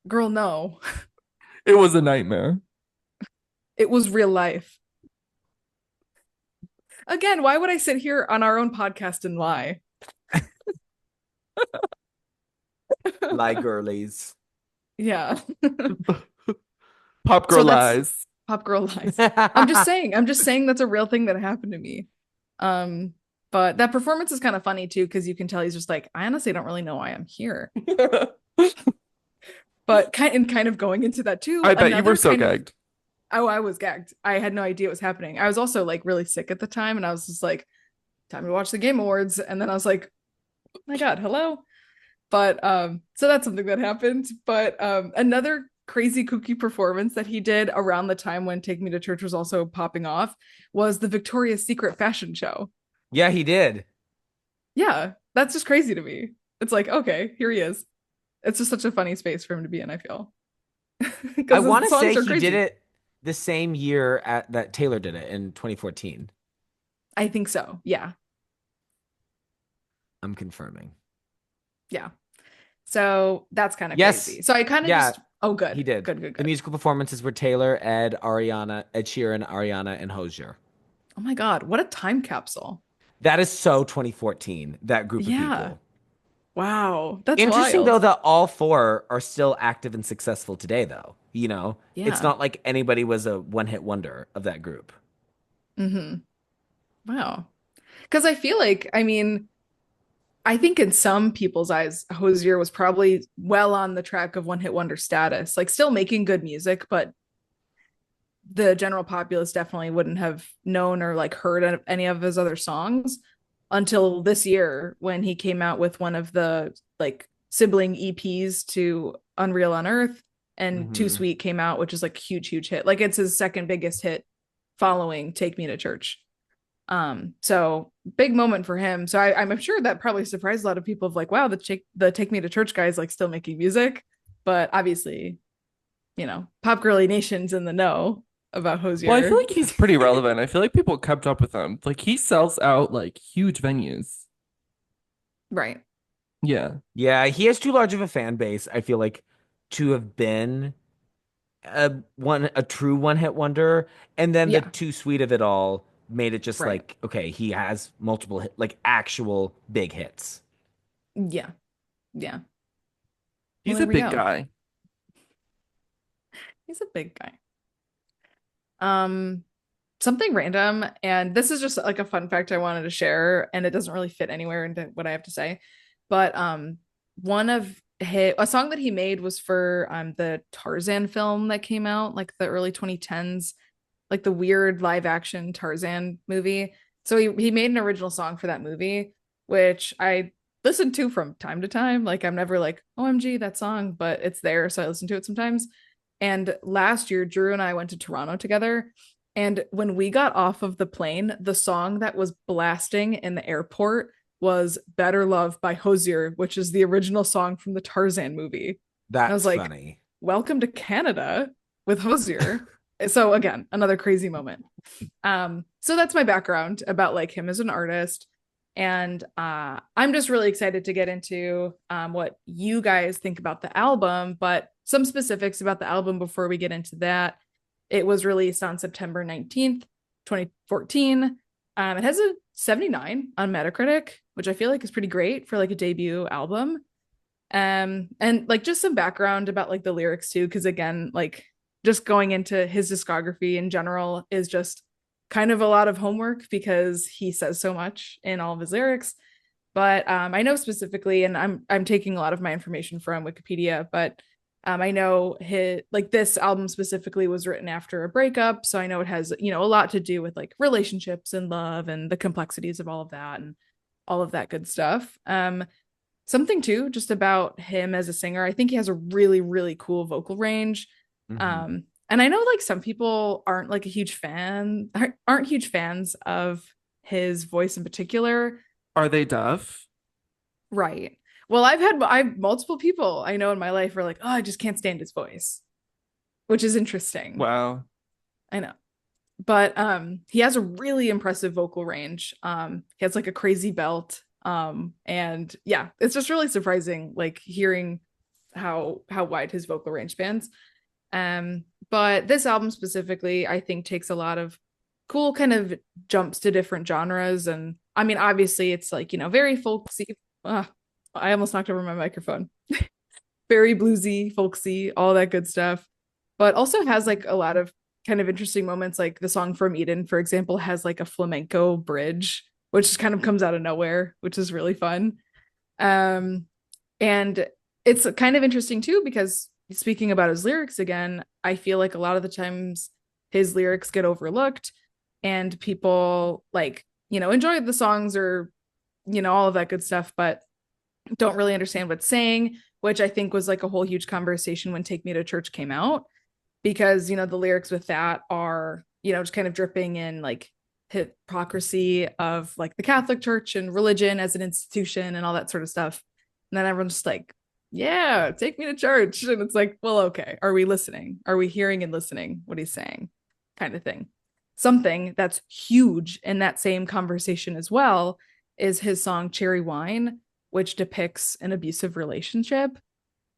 Girl, no. It was a nightmare. It was real life. Again, why would I sit here on our own podcast and lie? Lie girlies. Yeah. Pop So girl that's lies. Pop Girl lies. I'm just saying that's a real thing that happened to me. But that performance is kind of funny too, because you can tell he's just like, I honestly don't really know why I'm here. But kind of going into that too. I bet you Another were so kind of gagged. Oh, I was gagged. I had no idea what was happening. I was also like really sick at the time, and I was just like, time to watch the Game Awards. And then I was like, oh my God, hello. But so that's something that happened. But another crazy kooky performance that he did around the time when Take Me to Church was also popping off was the Victoria's Secret fashion show. Yeah, he did. Yeah, that's just crazy to me. It's like, okay, here he is. It's just such a funny space for him to be in, I feel. I Because want the to songs say are he did crazy. it the same year that Taylor did it in 2014. I think so. Yeah. I'm confirming. Yeah. So that's kind of Yes. crazy. So I kind of Yeah, just, oh, good. he did. Good, good, The good. musical performances were Taylor, Ed, Ariana, Ed Sheeran, Ariana, and Hozier. Oh my God, what a time capsule. That is so 2014, that group of Yeah. people. Wow. That's Interesting though wild. that all four are still active and successful today though. It's Yeah. not like anybody was a one-hit wonder of that group. Mm-hmm. Wow. Because I feel like, I mean, I think in some people's eyes, Hozier was probably well on the track of one hit wonder status, like still making good music, but the general populace definitely wouldn't have known or like heard any of his other songs until this year when he came out with one of the like sibling EPs to Unreal on Earth, and Too Hmm. Sweet came out, which is like a huge, huge hit. Like it's his second biggest hit following Take Me to Church. So big moment for him. So I'm sure that probably surprised a lot of people of like, wow, the Take Me to Church guy is like still making music. But obviously, Pop Girly Nation's in the know about Well, I feel Hozier. like he's pretty relevant. I feel like people kept up with him. Like he sells out like huge venues. Right. Yeah. Yeah, he has too large of a fan base, I feel like, to have been a true one-hit wonder. And then the Yeah. too sweet of it all made it just Right. like, okay, he has multiple like actual big hits. Yeah. Yeah. Well, He's there a we big go. guy. He's a big guy. Um, Something random, and this is just like a fun fact I wanted to share, and it doesn't really fit anywhere into what I have to say. But one of a song that he made was for the Tarzan film that came out like the early 2010s, like the weird live action Tarzan movie. So he made an original song for that movie, which I listen to from time to time. Like I'm never like, OMG, that song, but it's there, so I listen to it sometimes. And last year, Drew and I went to Toronto together. And when we got off of the plane, the song that was blasting in the airport was Better Love by Hozier, which is the original song from the Tarzan movie. And I was That's like, funny. welcome to Canada with Hozier. So again, another crazy moment. So that's my background about like him as an artist. And I'm just really excited to get into what you guys think about the album, but some specifics about the album before we get into that. It was released on September 19th, 2014. It has a 79 on Metacritic, which I feel like is pretty great for like a debut album. And like just some background about like the lyrics too, because again, like just going into his discography in general is just kind of a lot of homework because he says so much in all of his lyrics. But I know specifically, and I'm taking a lot of my information from Wikipedia, but I know his like this album specifically was written after a breakup, so I know it has a lot to do with like relationships and love and the complexities of all of that and all of that good stuff. Something too, just about him as a singer. I think he has a really, really cool vocal range. Hmm. And I know like some people aren't like a huge fan, aren't huge fans of his voice in particular. Are they deaf? Right. Well, I've multiple people I know in my life are like, oh, I just can't stand his voice, which is interesting. Wow. I know. But he has a really impressive vocal range. He has like a crazy belt. And yeah, it's just really surprising like hearing how wide his vocal range spans. But this album specifically, I think takes a lot of cool kind of jumps to different genres. And I mean, obviously it's like, very folksy. I almost knocked over my microphone. Very bluesy, folksy, all that good stuff. But also has like a lot of kind of interesting moments. Like the song From Eden, for example, has like a flamenco bridge, which kind of comes out of nowhere, which is really fun. Um, and it's kind of interesting too, because speaking about his lyrics again, I feel like a lot of the times his lyrics get overlooked and people like, enjoy the songs or, all of that good stuff, but don't really understand what's saying, which I think was like a whole huge conversation when Take Me to Church came out, because, the lyrics with that are, just kind of dripping in like hypocrisy of like the Catholic Church and religion as an institution and all that sort of stuff. And then everyone's just like, yeah, take me to church. And it's like, well, okay, are we listening? Are we hearing and listening what he's saying? Kind of thing. Something that's huge in that same conversation as well is his song Cherry Wine, which depicts an abusive relationship.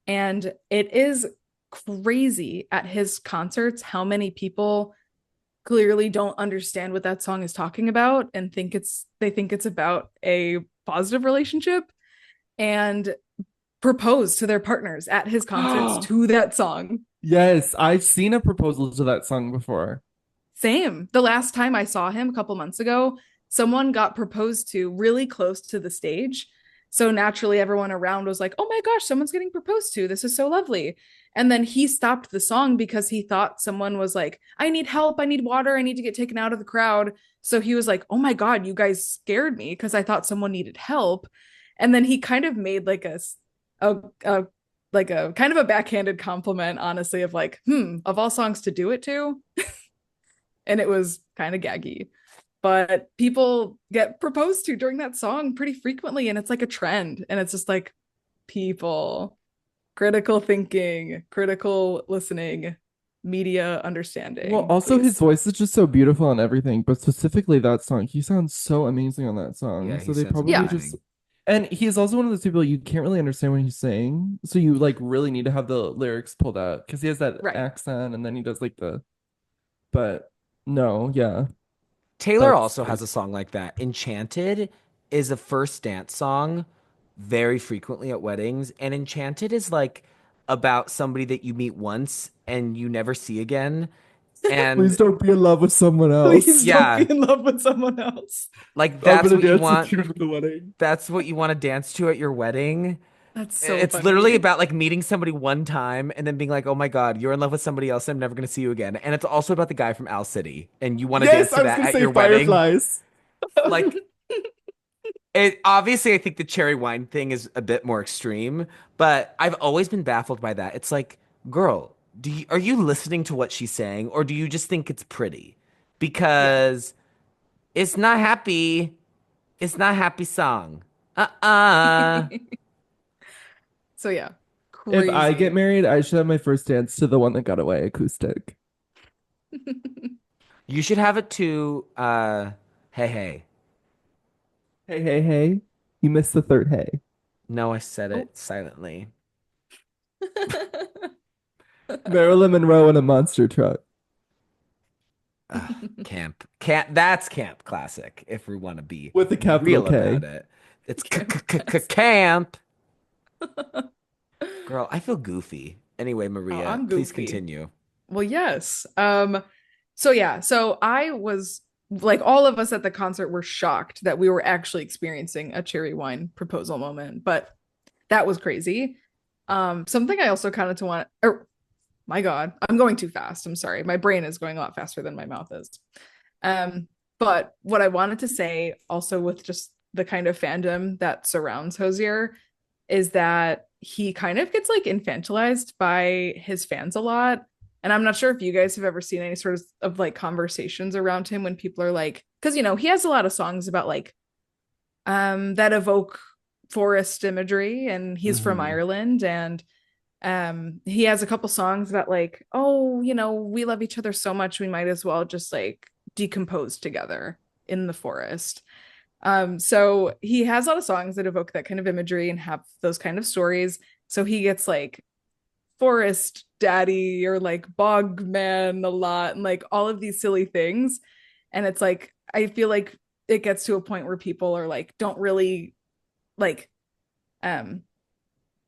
And it is crazy at his concerts how many people clearly don't understand what that song is talking about and they think it's about a positive relationship and propose to their partners at his concerts to that song. Yes, I've seen a proposal to that song before. Same. The last time I saw him a couple months ago, someone got proposed to really close to the stage. So naturally, everyone around was like, oh my gosh, someone's getting proposed to. This is so lovely. And then he stopped the song because he thought someone was like, I need help. I need water. I need to get taken out of the crowd. So he was like, oh my God, you guys scared me because I thought someone needed help. And then he kind of made like a like a kind of a backhanded compliment, honestly, of like, of all songs to do it to. And it was kind of gaggy. But people get proposed to during that song pretty frequently, and it's like a trend. And it's just like people, critical thinking, critical listening, media Well, understanding, also his please. voice is just so beautiful and everything, but specifically that song, he sounds so amazing on that song. Yeah, So he they sounds probably Yeah. just, amazing. and he's also one of those people you can't really understand what he's saying. So you like really need to have the lyrics pulled out because he has that Right. accent and then he does like but no, yeah, Taylor that's also has crazy. a song like that. Enchanted is a first dance song very frequently at weddings. And Enchanted is like about somebody that you meet once and you never see again. Please And don't be in love with someone Please else. don't be yeah, in love with someone else. like I'm that's gonna what you dance with want. you for the wedding. That's what you want to dance to at your wedding. That's so It's literally funny. about like meeting somebody one time and then being like, "Oh my God, you're in love with somebody else. I'm never gonna see you again." And it's also about the guy from Owl City, and you want to dance Yes, to I was that gonna at say your wedding. Fireflies. Like, it obviously, I think the cherry wine thing is a bit more extreme, but I've always been baffled by that. It's like, girl, are you listening to what she's saying, or do you just think it's pretty? Yeah. Because it's not happy. It's not happy song. Uh-uh. So yeah, If I get crazy. married, I should have my first dance to the one that got away acoustic. You should have it too. Hey, hey. Hey, hey, hey. You missed the third hey. No, I said Oh. it silently. Marilyn Monroe in a monster truck. Camp. That's camp classic. If we want to be with a capital real K. about it, it's Camp classic. camp. Girl, I feel goofy. Anyway, Oh, Maria, I'm please goofy. continue. Well, yes. So yeah, so I was like all of us at the concert were shocked that we were actually experiencing a cherry wine proposal moment, but that was crazy. Something I also kind of to want or my God, I'm going too fast. I'm sorry. My brain is going a lot faster than my mouth is. Um, but what I wanted to say also with just the kind of fandom that surrounds Hozier is that he kind of gets like infantilized by his fans a lot. And I'm not sure if you guys have ever seen any sort of like conversations around him when people are like, because he has a lot of songs about like that evoke forest imagery, and he's from Hmm. Ireland, and he has a couple songs about like, oh, we love each other so much we might as well just like decompose together in the forest. So he has a lot of songs that evoke that kind of imagery and have those kind of stories. So he gets like forest daddy or like bog man a lot and like all of these silly things. And it's like I feel like it gets to a point where people are like don't really like um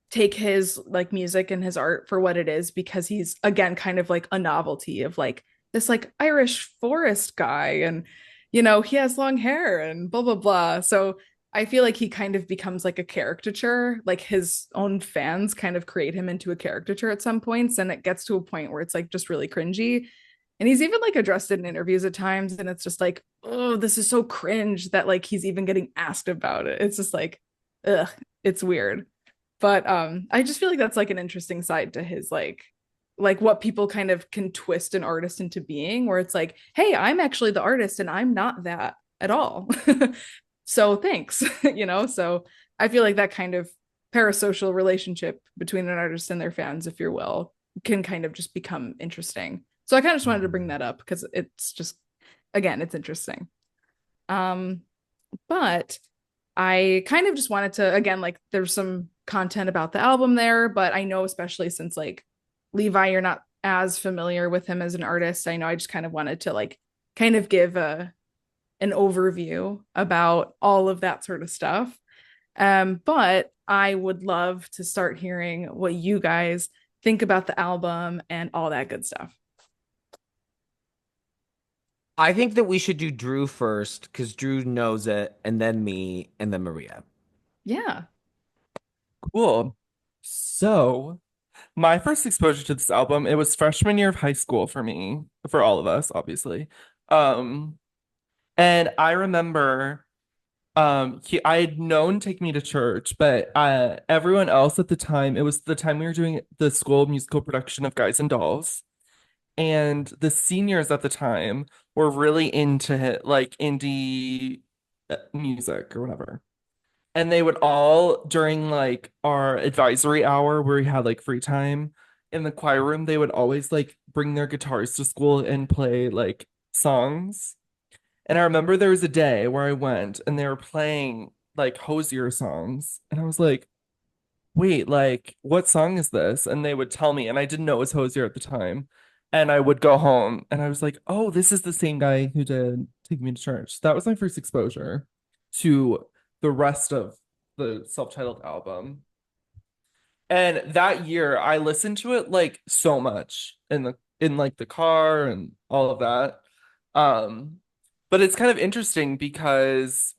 take his like music and his art for what it is, because he's again kind of like a novelty of like this like Irish forest guy, and he has long hair and blah blah blah. So I feel like he kind of becomes like a caricature, like his own fans kind of create him into a caricature at some points, and it gets to a point where it's like just really cringy. And he's even like addressed it in interviews at times, and it's just like, oh, this is so cringe that like he's even getting asked about it. It's just like, ugh, it's weird. But I just feel like that's like an interesting side to his like what people kind of can twist an artist into being, where it's like, hey, I'm actually the artist and I'm not that at all. So thanks. So I feel like that kind of parasocial relationship between an artist and their fans, if you will, can kind of just become interesting. So I kind of just wanted to bring that up because it's just, again, it's interesting. um but I kind of just wanted to, again, like there's some content about the album there, but I know, especially since like Levi, you're not as familiar with him as an artist. I know I just kind of wanted to like kind of give an overview about all of that sort of stuff. But I would love to start hearing what you guys think about the album and all that good stuff. I think that we should do Drew first because Drew knows it, and then me, and then Maria. Yeah. Cool. So, my first exposure to this album, it was freshman year of high school for me, for all of us, obviously. Um, and I remember I had known Take Me to Church, but everyone else at the time, it was the time we were doing the school musical production of Guys and Dolls. And the seniors at the time were really into like indie music or whatever. And they would all, during like our advisory hour where we had like free time in the choir room, they would always like bring their guitars to school and play like songs. And I remember there was a day where I went and they were playing like Hozier songs. And I was like, wait, like, what song is this? And they would tell me, and I didn't know it was Hozier at the time. And I would go home and I was like, oh, this is the same guy who did Take Me to Church. That was my first exposure to the rest of the self-titled album. And that year I listened to it like so much in like the car and all of that. Um, but it's kind of interesting because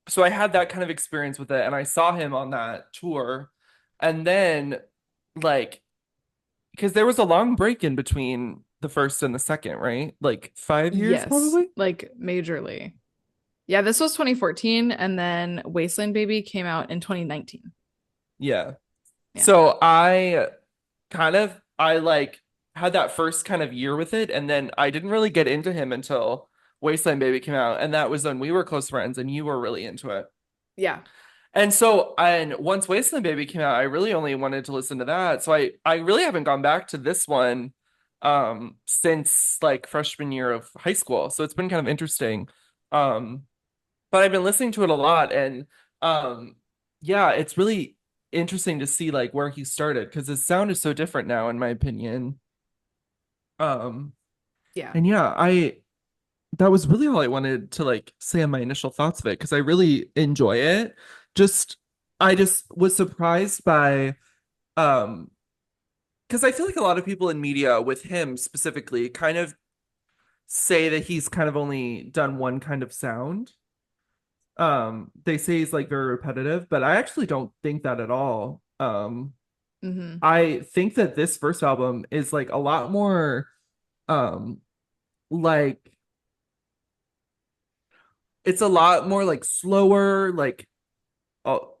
so I had that kind of experience with it and I saw him on that tour. And then like because there was a long break in between the first and the second, right? Like 5 years Yes, probably. like majorly. Yeah, this was 2014, and then Wasteland Baby came out in 2019. Yeah. Yeah. So I like had that first kind of year with it, and then I didn't really get into him until Wasteland Baby came out, and that was when we were close friends and you were really into it. Yeah. And once Wasteland Baby came out, I really only wanted to listen to that. So I really haven't gone back to this one since like freshman year of high school. So it's been kind of interesting. Um but I've been listening to it a lot and um yeah, it's really interesting to see like where he started because his sound is so different now in my opinion. Um Yeah. and yeah, that was really all I wanted to like say on my initial thoughts of it because I really enjoy it. Just I just was surprised by um because I feel like a lot of people in media with him specifically kind of say that he's kind of only done one kind of sound. They say he's like very repetitive, but I actually don't think that at all. Hmm. I think that this first album is like a lot more um like it's a lot more like slower, like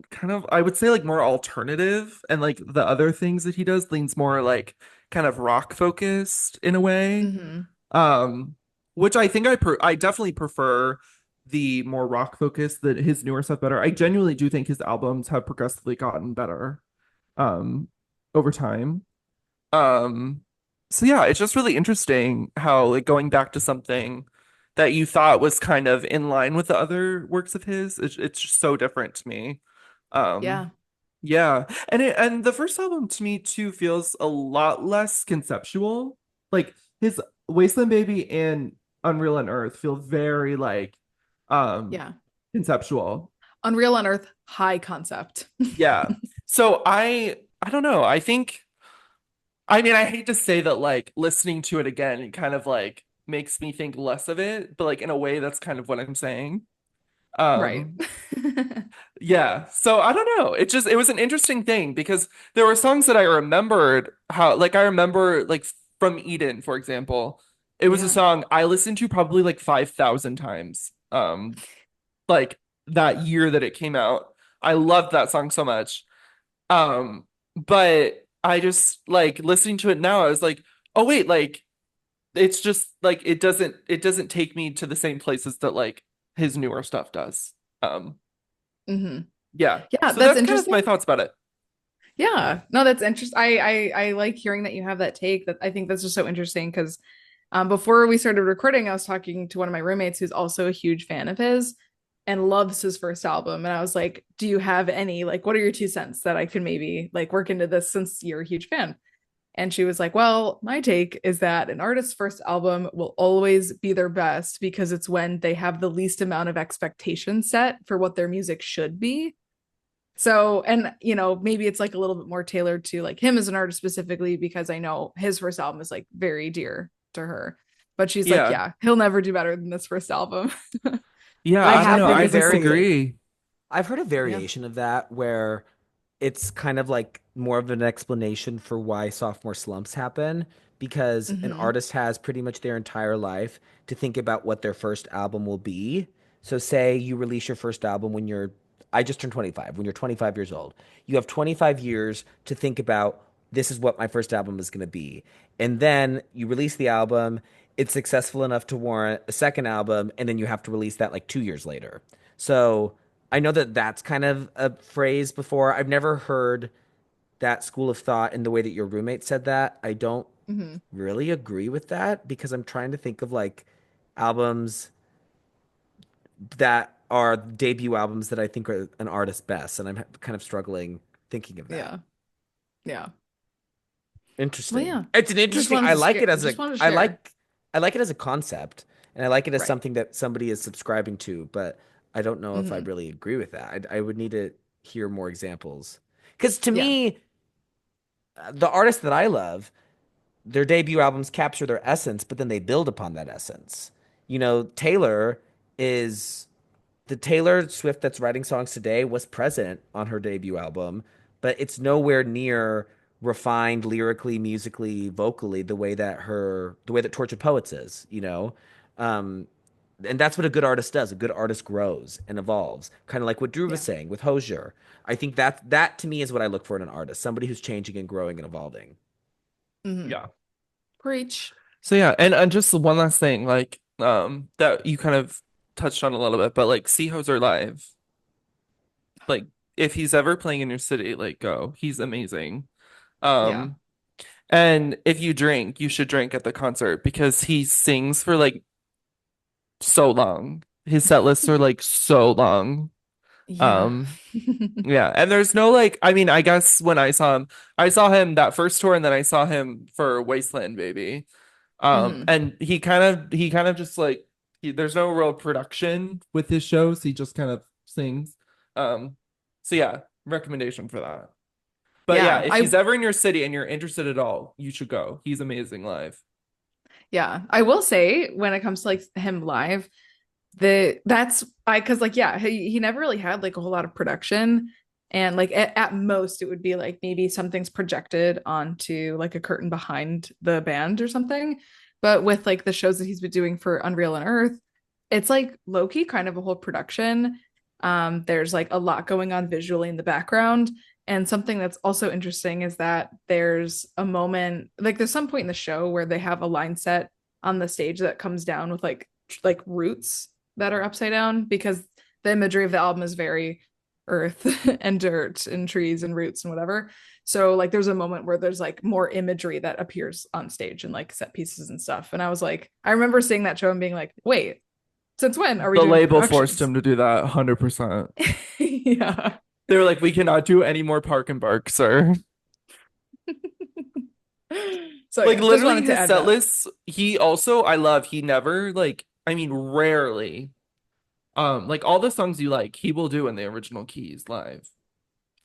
kind of I would say like more alternative and like the other things that he does leans more like kind of rock focused in a way. Hmm. Um which I think I definitely prefer the more rock focused that his newer stuff better. I genuinely do think his albums have progressively gotten better um over time. Um, so yeah, it's just really interesting how like going back to something that you thought was kind of in line with the other works of his, it's just so different to me. Um, Yeah. yeah, and the first album to me too feels a lot less conceptual. Like his Wasteland Baby and Unreal on Earth feel very like um Yeah. conceptual. Unreal on Earth, high concept. Yeah. So I don't know. I think I mean, I hate to say that like listening to it again, it kind of like makes me think less of it, but like in a way that's kind of what I'm saying. Right. Um yeah. So I don't know. It was an interesting thing because there were songs that I remembered how like I remember like from Eden, for example. It was a Yeah. song I listened to probably like 5,000 times. Like that year that it came out. I loved that song so much. Um, but I just like listening to it now, I was like, oh wait, like it's just like it doesn't take me to the same places that like his newer stuff does. Um, Hmm. yeah. Yeah, So that's that's kind of interesting. my thoughts about it. Yeah. No, that's interesting. I like hearing that you have that take. That I think that's just so interesting because before we started recording, I was talking to one of my roommates who's also a huge fan of his and loves his first album. And I was like, do you have any, like, what are your 2 cents that I can maybe like work into this since you're a huge fan? And she was like, well, my take is that an artist's first album will always be their best because it's when they have the least amount of expectation set for what their music should be. So, and maybe it's like a little bit more tailored to like him as an artist specifically because I know his first album is like very dear to her. But she's like, Yeah. yeah, he'll never do better than this first album. Yeah, I I've I don't have know. heard I a because it's very disagree. I've heard a yeah. variation of that where it's kind of like more of an explanation for why sophomore slumps happen because an Hmm. artist has pretty much their entire life to think about what their first album will be. So say you release your first album when I just turned 25, when you're 25 years old. You have 25 years to think about this is what my first album is going to be. And then you release the album, it's successful enough to warrant a second album, and then you have to release that like 2 years later. So I know that that's kind of a phrase before. I've never heard that school of thought in the way that your roommate said that. I don't Hmm. really agree with that because I'm trying to think of like albums that are debut albums that I think are an artist's best, and I'm kind of struggling thinking of that. Yeah. Yeah. Well, Interesting. yeah. It's an Just interesting. wanted I to like scare it as a. just wanted to share. I like it as a concept, and I like it as Right. something that somebody is subscribing to. But I don't know if I Hmm. really agree with that. I would need to hear more examples. Because to Yeah. me, the artists that I love, their debut albums capture their essence, but then they build upon that essence. You know, Taylor is the Taylor Swift that's writing songs today was present on her debut album, but it's nowhere near refined lyrically, musically, vocally the way that Tortured Poets is, you know? Um, and that's what a good artist does. A good artist grows and evolves, kind of like what Drew was Yeah. saying with Hozier. I think that to me is what I look for in an artist, somebody who's changing and growing and evolving. Hmm. Yeah. Preach. So yeah, and just one last thing, like that you kind of touched on a little bit, but like see Hoser live. Like if he's ever playing in your city, like go. He's amazing. Yeah. Um and if you drink, you should drink at the concert because he sings for like so long. His set lists are like so long. Yeah. Um yeah, and there's no like I mean, I guess when I saw him that first tour and then I saw him for Wasteland Baby. Hmm. And he kind of just like There's no real production with his shows. He just kind of sings. Um, so yeah, recommendation for that. But yeah, Yeah, if I he's ever in your city and you're interested at all, you should go. He's amazing live. yeah, I will say when it comes to like him live, the that's I because like yeah, he never really had like a whole lot of production. And like at most it would be like maybe something's projected onto like a curtain behind the band or something. But with like the shows that he's been doing for Unreal and Earth, it's like low-key kind of a whole production. There's like a lot going on visually in the background. And something that's also interesting is that there's a moment, like there's some point in the show where they have a line set on the stage that comes down with like roots that are upside down because the imagery of the album is very earth and dirt and trees and roots and whatever. So like there's a moment where there's like more imagery that appears on stage and like set pieces and stuff. And I was like, I remember seeing that show and being like, wait, since when are we The doing label forced productions? him to do that 100%. Yeah. They were like, we cannot do any more Park and Bark, sir. So Like yeah, just literally wanted to his add set that. lists, he also I love, he never like I mean rarely like all the songs you like, he will do in the original keys live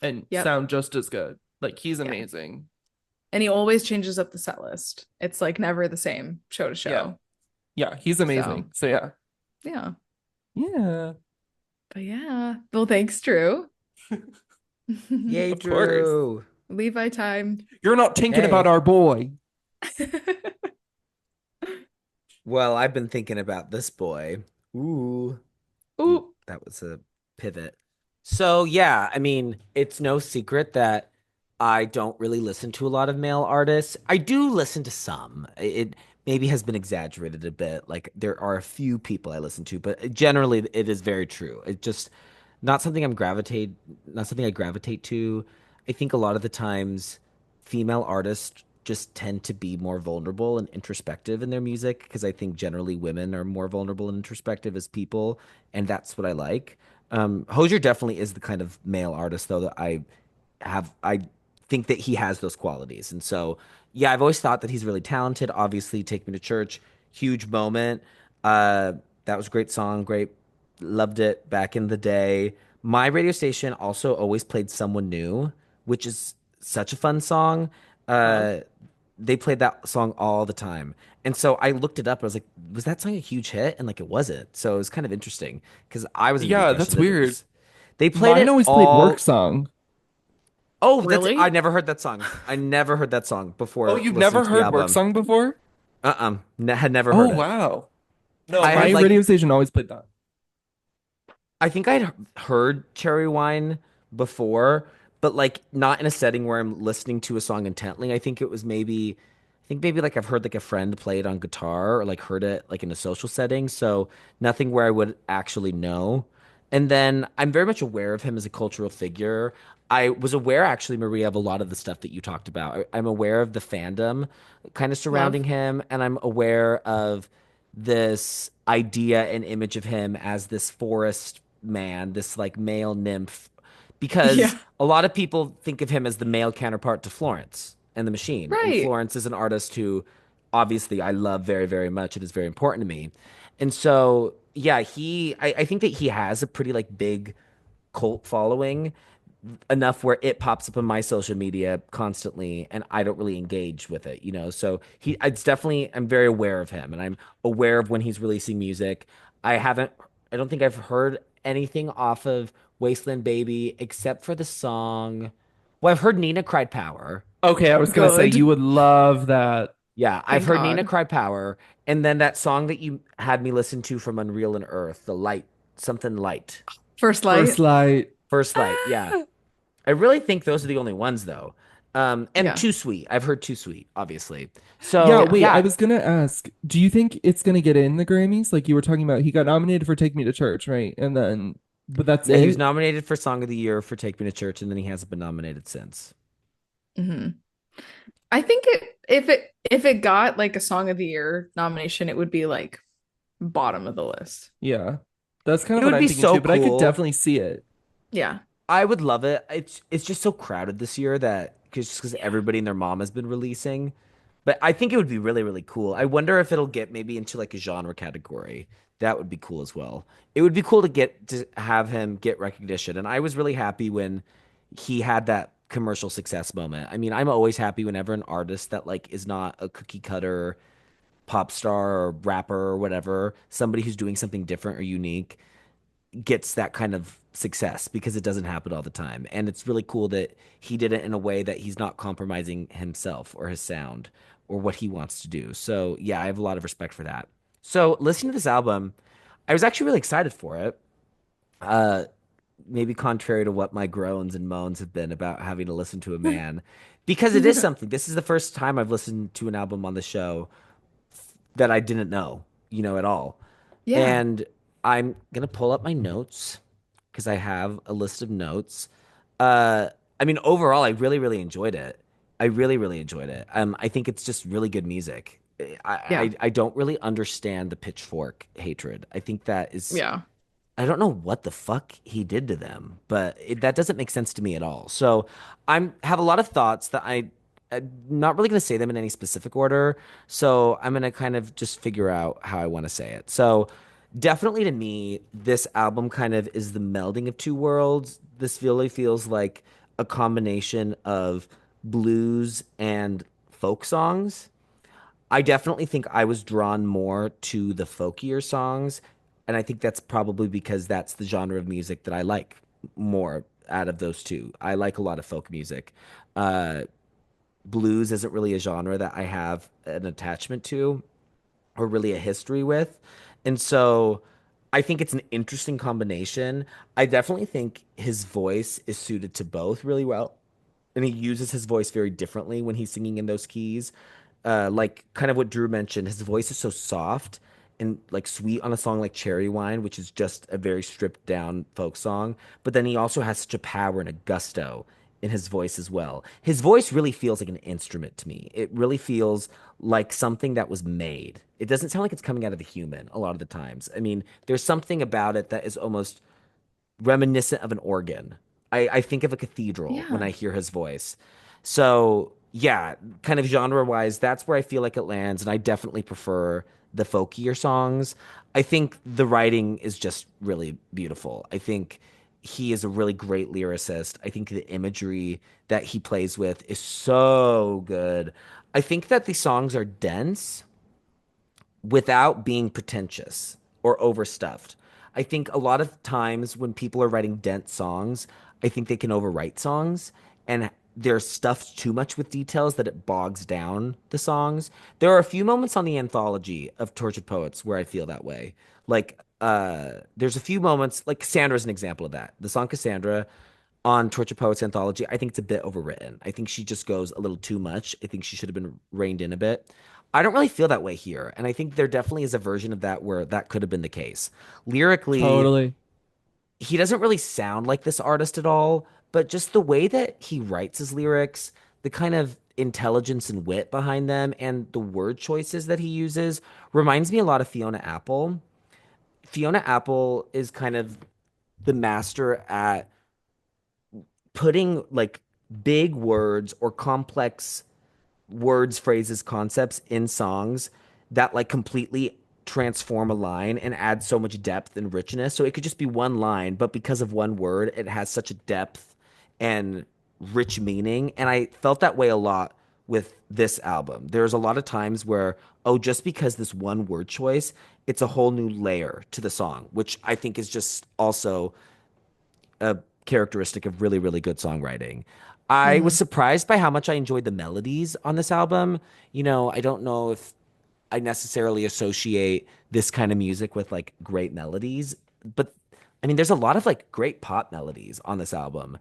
and Yep. sound just as good. Like he's Yeah. amazing. And he always changes up the set list. It's like never the same show to Yeah. show. Yeah, he's So amazing. So yeah. yeah. Yeah. But yeah. Well, thanks, Drew. Yay, Of course. Drew. Levi time. You're not thinking about Hey. our boy. Well, I've been thinking about this boy. Ooh. Ooh. That was a pivot. So, yeah, I mean, it's no secret that I don't really listen to a lot of male artists. I do listen to some. It maybe has been exaggerated a bit. Like there are a few people I listen to, but generally it is very true. It's just not something I gravitate to. I think a lot of the times female artists just tend to be more vulnerable and introspective in their music because I think generally women are more vulnerable and introspective as people, and that's what I like. Hozier definitely is the kind of male artist though that I think that he has those qualities. And so yeah, I've always thought that he's really talented. Obviously, Take Me to Church, huge moment. Uh that was a great song, great, loved it back in the day. My radio station also always played Someone New, which is such a fun song. Love. Uh they played that song all the time. And so I looked it up. I was like, was that song a huge hit? And like it wasn't. So it was kind of interesting because I was under the Yeah, impression that's that it weird. was. They played Mine it always played work all. song. Oh, that's I Really? never heard that song. I never heard that song Oh, before you've listening never to the heard work album. song before? Had never Oh, heard it. wow. No, I my had radio like station always played that. I think I'd heard Cherry Wine before, but like not in a setting where I'm listening to a song intently. I think maybe like I've heard like a friend play it on guitar or like heard it like in a social setting. So nothing where I would actually know. And then I'm very much aware of him as a cultural figure. I was aware actually, Maria, of a lot of the stuff that you talked about. I'm aware of the fandom kind of Love. surrounding him, and I'm aware of this idea and image of him as this forest man, this like male nymph, because Yeah. a lot of people think of him as the male counterpart to Florence and the Machine. And Right. Florence is an artist who obviously I love very, very much. It is very important to me. And so, yeah, I think that he has a pretty like big cult following enough where it pops up on my social media constantly and I don't really engage with it, you know. So it's definitely I'm very aware of him and I'm aware of when he's releasing music. I don't think I've heard anything off of Wasteland Baby except for the song. Well, I've heard Nina Cried Power. Okay, I was gonna say you Good. would love that. Yeah, I've Thank heard Nina God. Cry Power, and then that song that you had me listen to from Unreal and Earth, the light, something light, First First light. Light. first light. Yeah, Ah! I really think those are the only ones though. And Yeah. Too Sweet. I've heard Too Sweet, obviously. Yeah, So Yeah. wait, I yeah, was gonna ask, do you think it's gonna get in the Grammys? Like you were talking about, he got nominated for Take Me to Church, right? And then, but that's yeah, he was it? nominated for Song of the Year for Take Me to Church, and then he hasn't been nominated since. Hmm. I think if it got like a Song of the Year nomination, it would be like bottom of the list. Yeah. That's kind It of what would I'm be thinking so too, but I could cool. definitely see it. Yeah. I would love it. It's just so crowded this year that because Yeah. everybody and their mom has been releasing. But I think it would be really, really cool. I wonder if it'll get maybe into like a genre category. That would be cool as well. It would be cool to get to have him get recognition. And I was really happy when he had that commercial success moment. I mean, I'm always happy whenever an artist that like is not a cookie cutter pop star or rapper or whatever, somebody who's doing something different or unique gets that kind of success because it doesn't happen all the time. And it's really cool that he did it in a way that he's not compromising himself or his sound or what he wants to do. So, yeah, I have a lot of respect for that. So, listening to this album, I was actually really excited for it. Uh, Maybe contrary to what my groans and moans have been about having to listen to a man, because it is something. This is the first time I've listened to an album on the show that I didn't know, at all. Yeah. And I'm gonna pull up my notes because I have a list of notes. Uh, I mean, overall, I really, really enjoyed it. I really, really enjoyed it. I think it's just really good music. Yeah. I don't really understand the Pitchfork hatred. I think that is Yeah. I don't know what the fuck he did to them, but that doesn't make sense to me at all. So I'm have a lot of thoughts that I'm not really going to say them in any specific order. So I'm going to kind of just figure out how I want to say it. So definitely to me, this album kind of is the melding of two worlds. This really feels like a combination of blues and folk songs. I definitely think I was drawn more to the folkier songs, and I think that's probably because that's the genre of music that I like more out of those two. I like a lot of folk music. Uh, Blues isn't really a genre that I have an attachment to or really a history with. And so I think it's an interesting combination. I definitely think his voice is suited to both really well. And he uses his voice very differently when he's singing in those keys. Like kind of what Drew mentioned, his voice is so soft and like sweet on a song like Cherry Wine, which is just a very stripped down folk song. But then he also has such a power and a gusto in his voice as well. His voice really feels like an instrument to me. It really feels like something that was made. It doesn't sound like it's coming out of a human a lot of the times. I mean, there's something about it that is almost reminiscent of an organ. I think of a cathedral when Yeah. I hear his voice. So, yeah, kind of genre wise, that's where I feel like it lands. And I definitely prefer the folkier songs. I think the writing is just really beautiful. I think he is a really great lyricist. I think the imagery that he plays with is so good. I think that the songs are dense without being pretentious or overstuffed. I think a lot of times when people are writing dense songs, I think they can overwrite songs and they're stuffed too much with details that it bogs down the songs. There are a few moments on the anthology of Tortured Poets where I feel that way. Like there's a few moments like Cassandra's an example of that. The song Cassandra on Tortured Poets anthology, I think it's a bit overwritten. I think she just goes a little too much. I think she should have been reined in a bit. I don't really feel that way here. And I think there definitely is a version of that where that could have been the case. Lyrically, Totally. he doesn't really sound like this artist at all, but just the way that he writes his lyrics, the kind of intelligence and wit behind them, and the word choices that he uses reminds me a lot of Fiona Apple. Fiona Apple is kind of the master at putting like big words or complex words, phrases, concepts in songs that like completely transform a line and add so much depth and richness. So it could just be one line, but because of one word, it has such a depth and rich meaning. And I felt that way a lot with this album. There's a lot of times where, oh, just because this one word choice, it's a whole new layer to the song, which I think is just also a characteristic of really, really good songwriting. I was Hmm. surprised by how much I enjoyed the melodies on this album. I don't know if I necessarily associate this kind of music with like great melodies, but I mean, there's a lot of like great pop melodies on this album.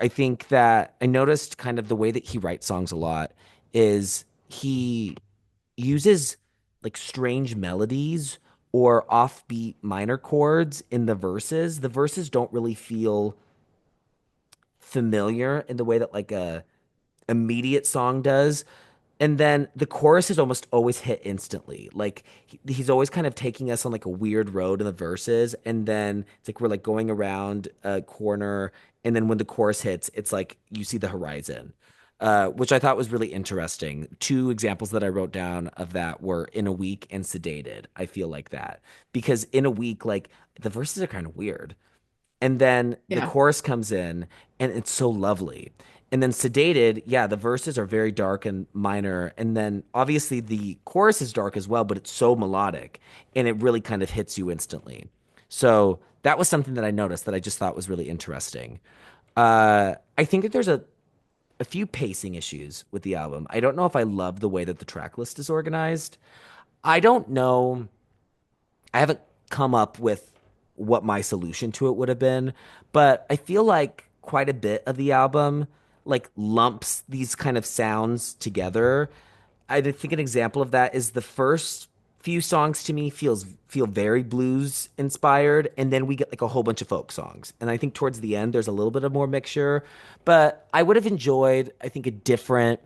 I think that I noticed kind of the way that he writes songs a lot is he uses like strange melodies or offbeat minor chords in the verses. The verses don't really feel familiar in the way that like a immediate song does. And then the chorus is almost always hit instantly. Like he's always kind of taking us on like a weird road in the verses, and then it's like we're like going around a corner, and then when the chorus hits, it's like you see the horizon. which I thought was really interesting. Two examples that I wrote down of that were In a Week and Sedated. I feel like that because In a Week, like the verses are kind of weird. And then the Yeah. chorus comes in and it's so lovely. And then Sedated, yeah, the verses are very dark and minor. And then obviously the chorus is dark as well, but it's so melodic and it really kind of hits you instantly. So that was something that I noticed that I just thought was really interesting. I think that there's a few pacing issues with the album. I don't know if I love the way that the track list is organized. I don't know. I haven't come up with what my solution to it would have been, but I feel like quite a bit of the album like lumps these kind of sounds together. I think an example of that is the first few songs to me feel very blues inspired, and then we get like a whole bunch of folk songs. And I think towards the end there's a little bit of more mixture, but I would have enjoyed I think a different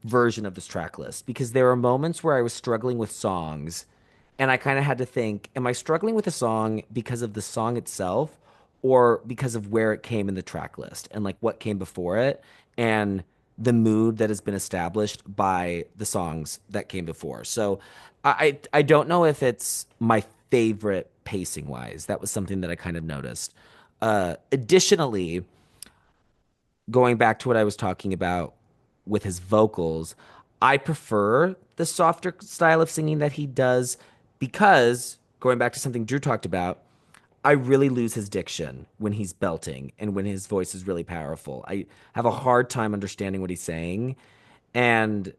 version of this track list because there are moments where I was struggling with songs and I kind of had to think, am I struggling with a song because of the song itself or because of where it came in the track list and like what came before it and the mood that has been established by the songs that came before. So I don't know if it's my favorite pacing wise. That was something that I kind of noticed. Additionally, going back to what I was talking about with his vocals, I prefer the softer style of singing that he does because going back to something Drew talked about, I really lose his diction when he's belting and when his voice is really powerful. I have a hard time understanding what he's saying, and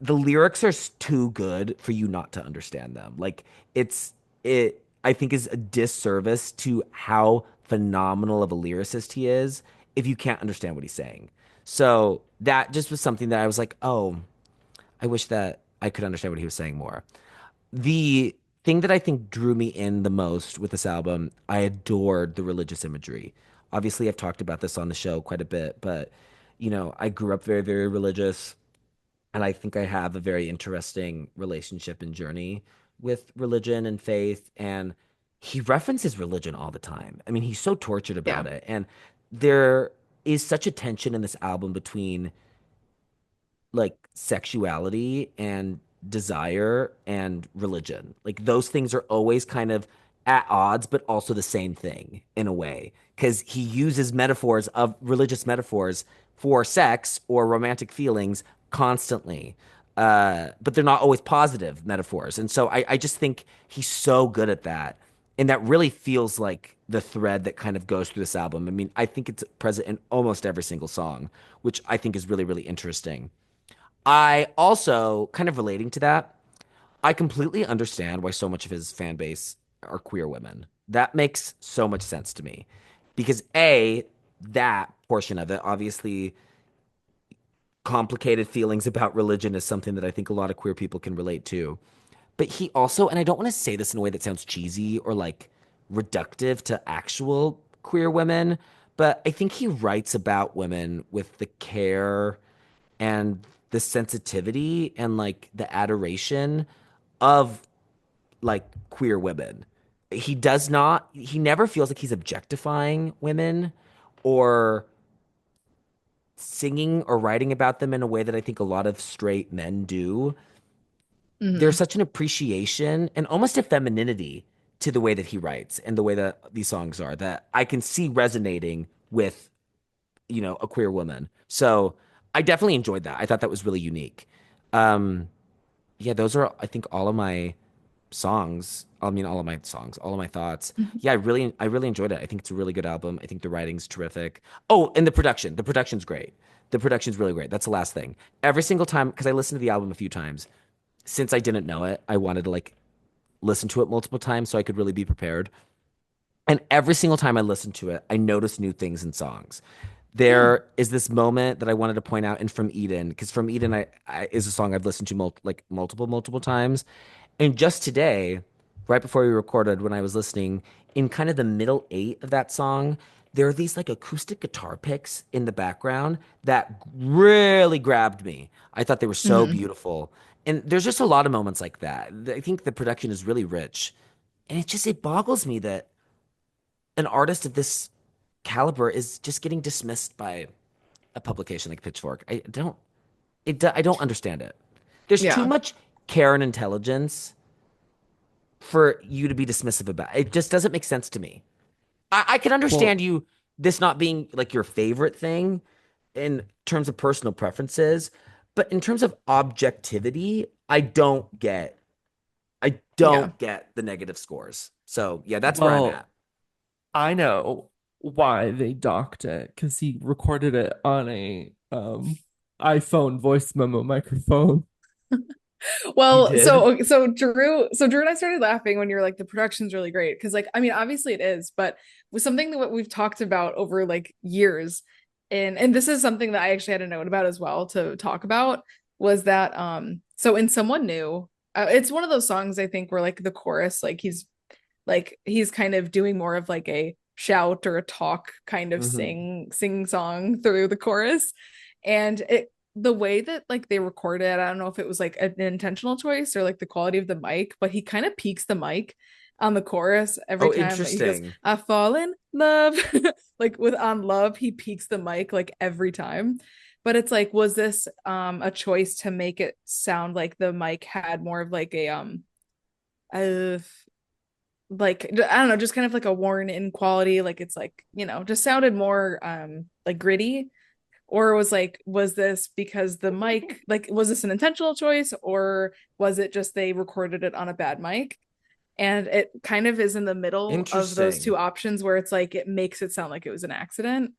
the lyrics are too good for you not to understand them. Like it I think is a disservice to how phenomenal of a lyricist he is if you can't understand what he's saying. So that just was something that I was like, "Oh, I wish that I could understand what he was saying more." The thing that I think drew me in the most with this album, I adored the religious imagery. Obviously, I've talked about this on the show quite a bit, but I grew up very, very religious. And I think I have a very interesting relationship and journey with religion and faith. And he references religion all the time. I mean, he's so tortured Yeah. about it. And there is such a tension in this album between like sexuality and desire and religion. Like those things are always kind of at odds, but also the same thing in a way. Because he uses metaphors of religious metaphors for sex or romantic feelings constantly. But they're not always positive metaphors. And so I just think he's so good at that. And that really feels like the thread that kind of goes through this album. I mean, I think it's present in almost every single song, which I think is really, really interesting. I also, kind of relating to that, I completely understand why so much of his fan base are queer women. That makes so much sense to me. Because A, that portion of it, obviously, complicated feelings about religion is something that I think a lot of queer people can relate to. But he also, and I don't want to say this in a way that sounds cheesy or like reductive to actual queer women, but I think he writes about women with the care and the sensitivity and like the adoration of like queer women. He never feels like he's objectifying women or singing or writing about them in a way that I think a lot of straight men do. There's Hmm. such an appreciation and almost a femininity to the way that he writes and the way that these songs are that I can see resonating with, a queer woman. So I definitely enjoyed that. I thought that was really unique. Um, yeah, those are, I think, all of my songs. I mean, all of my songs, all of my thoughts. Yeah, I really enjoyed it. I think it's a really good album. I think the writing's terrific. Oh, and the production. The production's great. The production's really great. That's the last thing. Every single time, because I listened to the album a few times, since I didn't know it, I wanted to like listen to it multiple times so I could really be prepared. And every single time I listened to it, I noticed new things in songs. Yeah. There is this moment that I wanted to point out in From Eden, because From Eden is a song I've listened to multiple times. And just today, right before we recorded, when I was listening, in kind of the middle eight of that song, there are these like acoustic guitar picks in the background that really grabbed me. I thought they were so Hmm. beautiful. And there's just a lot of moments like that. I think the production is really rich. And it boggles me that an artist of this caliber is just getting dismissed by a publication like Pitchfork. I don't understand it. There's too Yeah. much care and intelligence for you to be dismissive about. It just doesn't make sense to me. I can Well, understand you this not being like your favorite thing in terms of personal preferences, but in terms of objectivity, I Yeah. don't get the negative scores. So yeah, that's where I'm well, at. I know why they docked it because he recorded it on a iPhone voice memo microphone. He Well, did. so Drew and I started laughing when you're like the production's really great because like I mean obviously it is, but with something that what we've talked about over like years, and this is something that I actually had a note about as well to talk about was that so in Someone New, it's one of those songs I think where like the chorus like he's kind of doing more of like a shout or a talk kind of Hmm. sing song through the chorus, and it the way that like they record it, I don't know if it was like an intentional choice or like the quality of the mic, but he kind of peaks the mic on the chorus every Oh, time. Like he goes, interesting. "I fall in love," like with "On Love," he peaks the mic like every time. But it's like, was this a choice to make it sound like the mic had more of like a like I don't know, just kind of like a worn in quality, like it's like, just sounded more like gritty? Or was this because the mic, like was this an intentional choice or was it just they recorded it on a bad mic? And it kind of is in the middle of those Interesting. two options where it's like it makes it sound like it was an accident.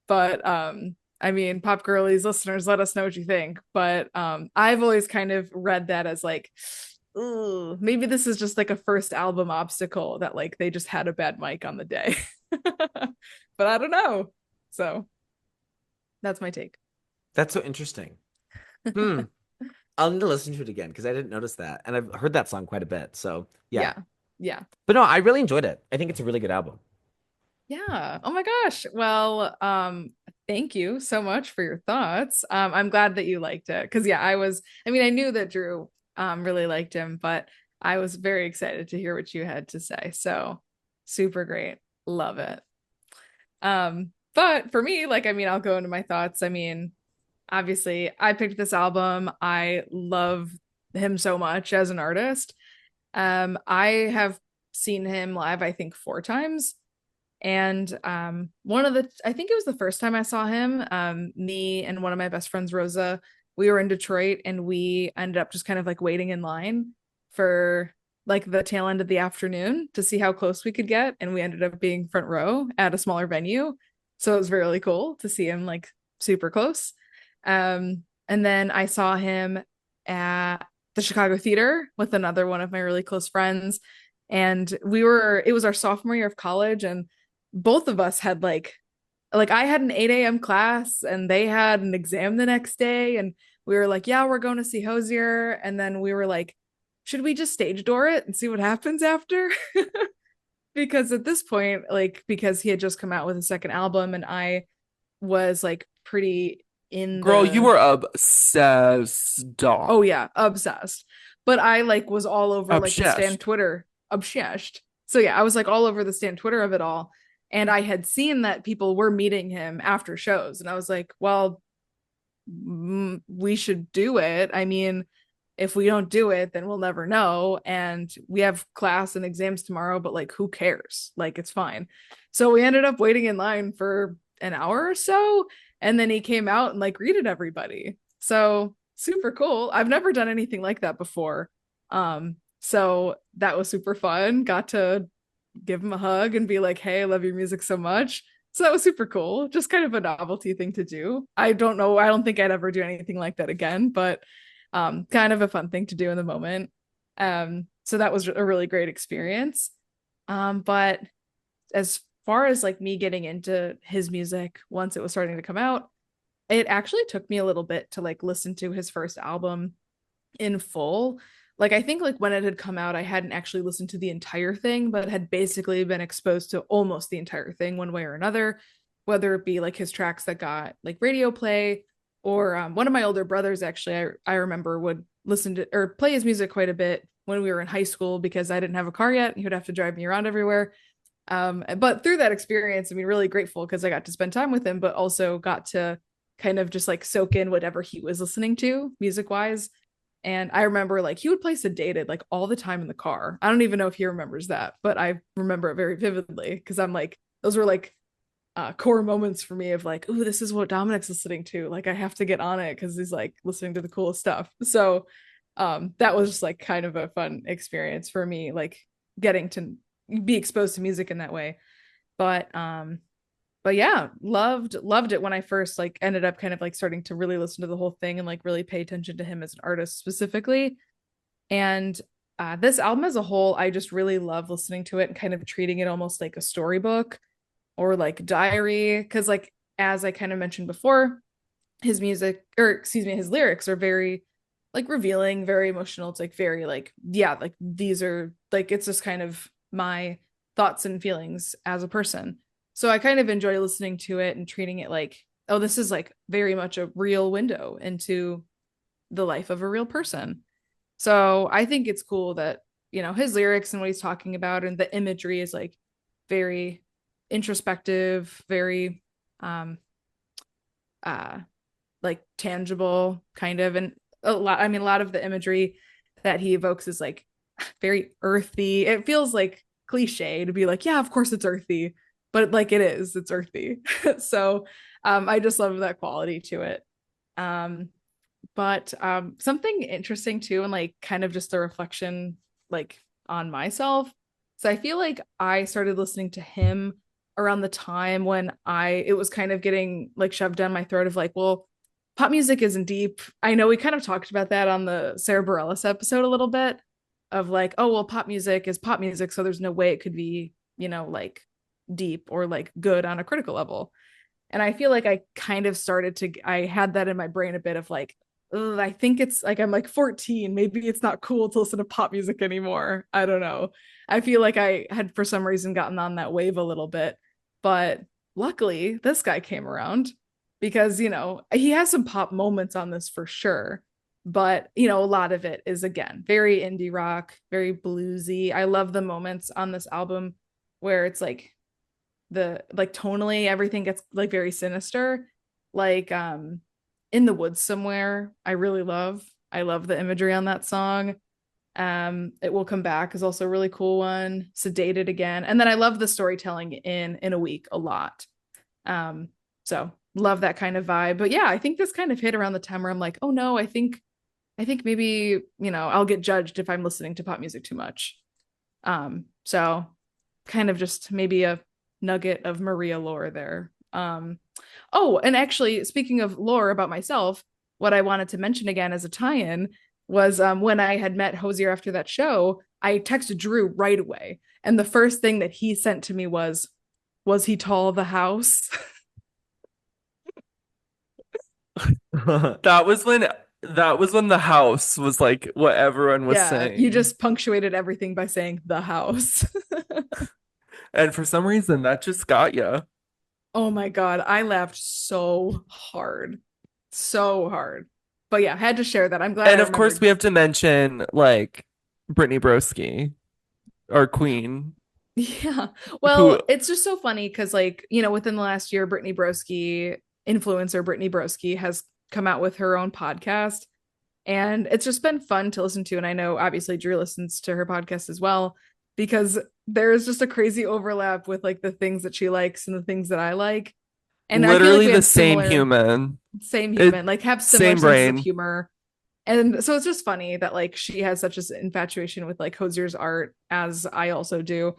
But I mean, Pop Girlies listeners, let us know what you think. But I've always kind of read that as like, ooh, maybe this is just like a first album obstacle that like they just had a bad mic on the day. But I don't know. So that's my take. That's so interesting. Hmm. I'll need to listen to it again because I didn't notice that. And I've heard that song quite a bit. So yeah. Yeah. Yeah. But no, I really enjoyed it. I think it's a really good album. Yeah. Oh my gosh. Well, thank you so much for your thoughts. I'm glad that you liked it. Cause yeah, I mean, I knew that Drew really liked him, but I was very excited to hear what you had to say. So super great. Love it. But for me, like, I mean, I'll go into my thoughts. I mean, obviously, I picked this album. I love him so much as an artist. I have seen him live, I think, 4 times. And I think it was the first time I saw him, me and one of my best friends, Rosa, we were in Detroit and we ended up just kind of like waiting in line for like the tail end of the afternoon to see how close we could get. And we ended up being front row at a smaller venue. So it was really cool to see him like super close. And then I saw him at the Chicago Theater with another one of my really close friends. And it was our sophomore year of college, and both of us had like I had an 8 a.m. class and they had an exam the next day, and we were like, yeah, we're going to see Hozier. And then we were like, should we just stage door it and see what happens after? Because at this point, like, because he had just come out with a second album and I was like pretty in Girl, you the were obsessed. oh yeah, obsessed. But I like was all over like the Stan Obsessed. Twitter, obsessed. So yeah, I was like all over the Stan Twitter of it all. And I had seen that people were meeting him after shows. And I was like, well, we should do it. I mean, if we don't do it, then we'll never know. And we have class and exams tomorrow, but like, who cares? Like, it's fine. So we ended up waiting in line for an hour or so. And then he came out and like greeted everybody. So super cool. I've never done anything like that before. So that was super fun. Got to give him a hug and be like, hey, I love your music so much. So that was super cool. Just kind of a novelty thing to do. I don't know. I don't think I'd ever do anything like that again, but kind of a fun thing to do in the moment. So that was a really great experience. But as far as like me getting into his music once it was starting to come out, it actually took me a little bit to like listen to his first album in full. Like I think like when it had come out, I hadn't actually listened to the entire thing, but had basically been exposed to almost the entire thing one way or another, whether it be like his tracks that got like radio play, or one of my older brothers actually I remember would listen to or play his music quite a bit when we were in high school because I didn't have a car yet. He would have to drive me around everywhere. But through that experience, I mean, really grateful because I got to spend time with him, but also got to kind of just like soak in whatever he was listening to music wise. And I remember like he would play Sedated like all the time in the car. I don't even know if he remembers that, but I remember it very vividly because I'm like, those were like core moments for me of like, oh, this is what Dominic's listening to. Like I have to get on it because he's like listening to the coolest stuff. So that was just like kind of a fun experience for me, like getting to be exposed to music in that way. But yeah, loved it when I first like ended up kind of like starting to really listen to the whole thing and like really pay attention to him as an artist specifically. And this album as a whole, I just really love listening to it and kind of treating it almost like a storybook or like diary. Cause like as I kind of mentioned before, his music, or excuse me, his lyrics are very like revealing, very emotional. It's like very like, yeah, like these are like it's just kind of my thoughts and feelings as a person. So I kind of enjoy listening to it and treating it like, oh, this is like very much a real window into the life of a real person. So I think it's cool that, you know, his lyrics and what he's talking about and the imagery is like very introspective, very uh like tangible kind of, and a lot of the imagery that he evokes is like very earthy. It feels like cliche to be like, yeah, of course it's earthy, but like it's earthy. So I just love that quality to it. um but something interesting too, and like kind of just a reflection like on myself. So I feel like I started listening to him around the time when it was kind of getting like shoved down my throat of like, well, pop music isn't deep. I know we kind of talked about that on the Sarah Bareilles episode a little bit of like, oh well, pop music is pop music, so there's no way it could be, you know, like deep or like good on a critical level. And I feel like I kind of started to, I had that in my brain a bit of like, I think it's like I'm like 14. Maybe it's not cool to listen to pop music anymore. I don't know. I feel like I had for some reason gotten on that wave a little bit. But luckily, this guy came around because, you know, he has some pop moments on this for sure. But, you know, a lot of it is, again, very indie rock, very bluesy. I love the moments on this album where it's like tonally everything gets like very sinister. Like In the Woods Somewhere, I love the imagery on that song. It Will Come Back is also a really cool one. Sedated again. And then I love the storytelling in a Week a lot. So love that kind of vibe. But yeah, I think this kind of hit around the time where I'm like, oh no, I think maybe, you know, I'll get judged if I'm listening to pop music too much. So kind of just maybe a nugget of Maria lore there. Oh, and actually, speaking of lore about myself, what I wanted to mention again as a tie-in was when I had met Hozier after that show, I texted Drew right away. And the first thing that he sent to me was he tall, the house? That was when the house was like what everyone was Yeah, you saying. just punctuated everything by saying the house. And for some reason that just got you. Oh my God, I laughed so hard. So hard. But yeah, had to share that. I'm glad I And of course remembered. we have to mention like Brittany Broski, our queen, Yeah. who Well, it's just so funny because, like, you know, within the last year, influencer Brittany Broski, has come out with her own podcast. And it's just been fun to listen to. And I know obviously Drew listens to her podcast as well, because there's just a crazy overlap with like the things that she likes and the things that I like. And I feel like literally we the have same human. same It human, like have similar same senses of brain. humor. And so it's just funny that like she has such an infatuation with like Hozier's art, as I also do.